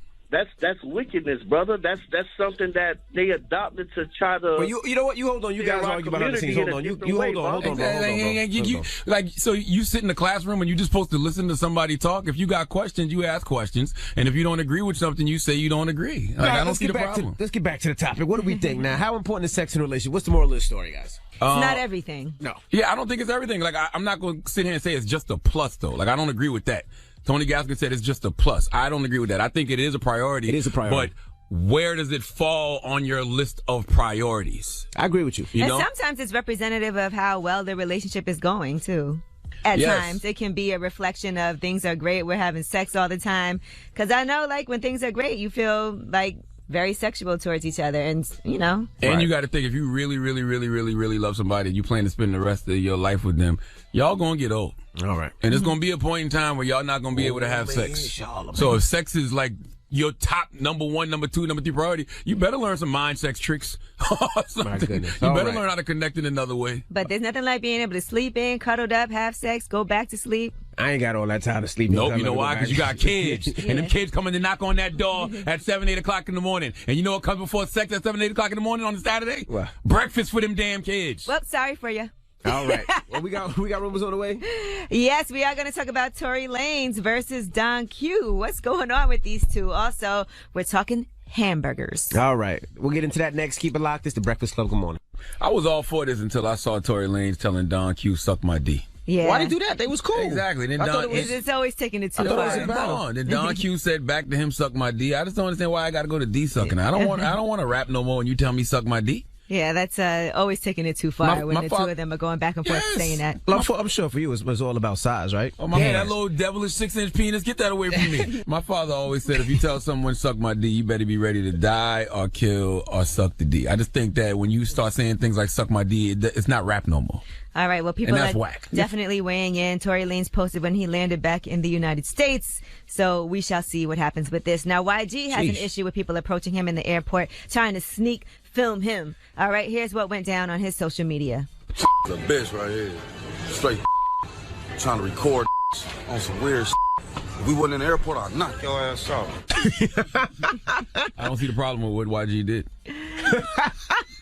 That's wickedness, brother. That's something that they adopted to try to. Well, you know what? You hold on. You guys argue behind the scenes. Hold on. You hold on. Hold on, bro. So you sit in the classroom and you're just supposed to listen to somebody talk. If you got questions, you ask questions, and if you don't agree with something, you say you don't agree. I don't see the problem. Let's get back to the topic. What do we think now? How important is sex in a relationship? What's the moral of the story, guys? It's not everything. No. Yeah, I don't think it's everything. Like I'm not going to sit here and say it's just a plus, though. Like I don't agree with that. Tony Gaskins said it's just a plus. I don't agree with that. I think it is a priority. It is a priority. But where does it fall on your list of priorities? I agree with you. And sometimes it's representative of how well the relationship is going, too. At times, it can be a reflection of things are great. We're having sex all the time. Because I know, like, when things are great, you feel like very sexual towards each other, and And you got to think, if you really, really, really, really, really love somebody, and you plan to spend the rest of your life with them, y'all gonna get old. All right. And it's gonna be a point in time where y'all not gonna be able to have sex. So if sex is like your top number one, number two, number three priority, you better learn some mind sex tricks. My goodness. You better learn how to connect in another way. But there's nothing like being able to sleep in, cuddled up, have sex, go back to sleep. I ain't got all that time to sleep. Nope, you know why? Because you got kids. And them kids coming to knock on that door at 7, 8 o'clock in the morning. And you know what comes before sex at 7, 8 o'clock in the morning on a Saturday? What? Breakfast for them damn kids. Well, sorry for you. All right. Well, we got rumors on the way? Yes, we are going to talk about Tory Lanez versus Don Q. What's going on with these two? Also, we're talking hamburgers. All right. We'll get into that next. Keep it locked. It's the Breakfast Club. Good morning. I was all for this until I saw Tory Lanez telling Don Q, suck my D. Yeah. Why did he do that? They was cool. Exactly. Then It's always taking it too I thought it far. was Then Don Q said back to him, suck my D. I just don't understand why I got to go to D sucking. I don't want to rap no more and you tell me suck my D. Yeah, that's always taking it too far when the two of them are going back and forth saying that. I'm sure for you it was all about size, right? Oh, my man, that little devilish 6-inch penis, get that away from me. My father always said if you tell someone suck my D, you better be ready to die or kill or suck the D. I just think that when you start saying things like suck my D, it's not rap no more. All right, well, people are definitely weighing in. Tory Lanez posted when he landed back in the United States, so we shall see what happens with this. Now, YG has an issue with people approaching him in the airport, trying to sneak film him. All right, here's what went down on his social media. The bitch right here, straight trying to record on some weird If we wasn't in the airport, I'd knock your ass out. I don't see the problem with what YG did.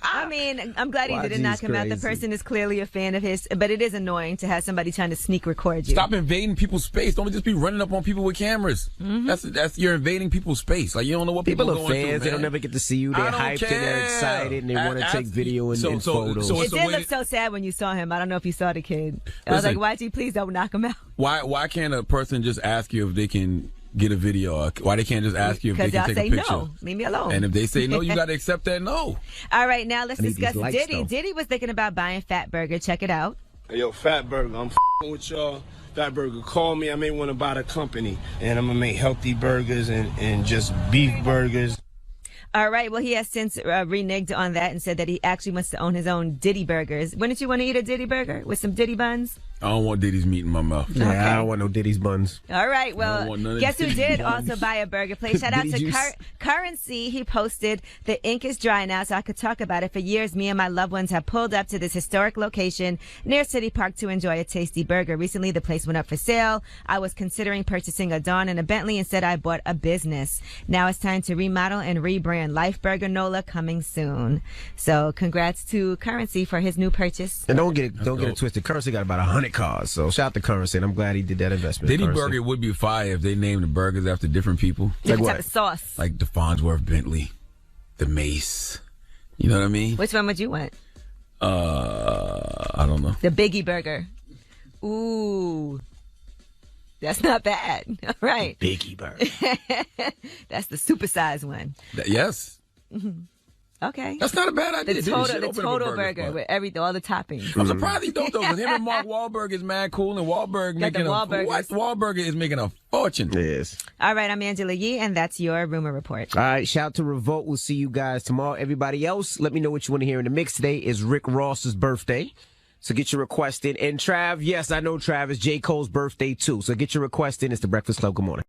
I mean, I'm glad he didn't knock him out. The person is clearly a fan of his, but it is annoying to have somebody trying to sneak record you. Stop invading people's space. Don't just be running up on people with cameras. Mm-hmm. That's you're invading people's space. Like, you don't know what people are going fans. through, They don't never get to see you. They're hyped and they're excited and they want to take video and photos. It did look so sad when you saw him. I don't know if you saw the kid. I was like, YG, please don't knock him out. Why can't a person just ask you if they can get a video? Why they can't just ask you if they can take a picture? Because y'all say no. Leave me alone. And if they say no, you got to accept that no. All right, now let's discuss Diddy. Though. Diddy was thinking about buying Fat Burger. Check it out. Hey, yo, Fat Burger, I'm f***ing with y'all. Fat Burger, call me. I may want to buy the company. And I'm going to make healthy burgers and just beef burgers. All right, well, he has since reneged on that and said that he actually wants to own his own Diddy Burgers. Wouldn't you want to eat a Diddy Burger with some Diddy buns? I don't want Diddy's meat in my mouth. Yeah, okay. I don't want no Diddy's buns. All right, well, guess who did also buy a burger place? Shout out to Currency. He posted, the ink is dry now, so I could talk about it. For years, me and my loved ones have pulled up to this historic location near City Park to enjoy a tasty burger. Recently, the place went up for sale. I was considering purchasing a Dawn and a Bentley. Instead, I bought a business. Now it's time to remodel and rebrand. Life Burger NOLA coming soon. So congrats to Currency for his new purchase. And don't get it twisted. Currency got about 100 cars, so shout out to Currency, and I'm glad he did that investment. Diddy Burger would be fire if they named the burgers after different people. Different type of sauce. Like the Farnsworth Bentley, the Mace. You know what I mean? Which one would you want? I don't know. The Biggie Burger. Ooh. That's not bad. All right. Biggie Burger. That's the supersized one. Yes. Mm-hmm. Okay. That's not a bad idea. The total burger with all the toppings. I'm surprised he don't, though, because him and Mark Wahlberg is mad cool, and Wahlberg is making a fortune. Yes. All right, I'm Angela Yee, and that's your Rumor Report. All right, shout out to Revolt. We'll see you guys tomorrow. Everybody else, let me know what you want to hear in the mix. Today is Rick Ross's birthday, so get your request in. And Trav, yes, I know Trav, it's J. Cole's birthday, too, so get your request in. It's the Breakfast Club. Good morning.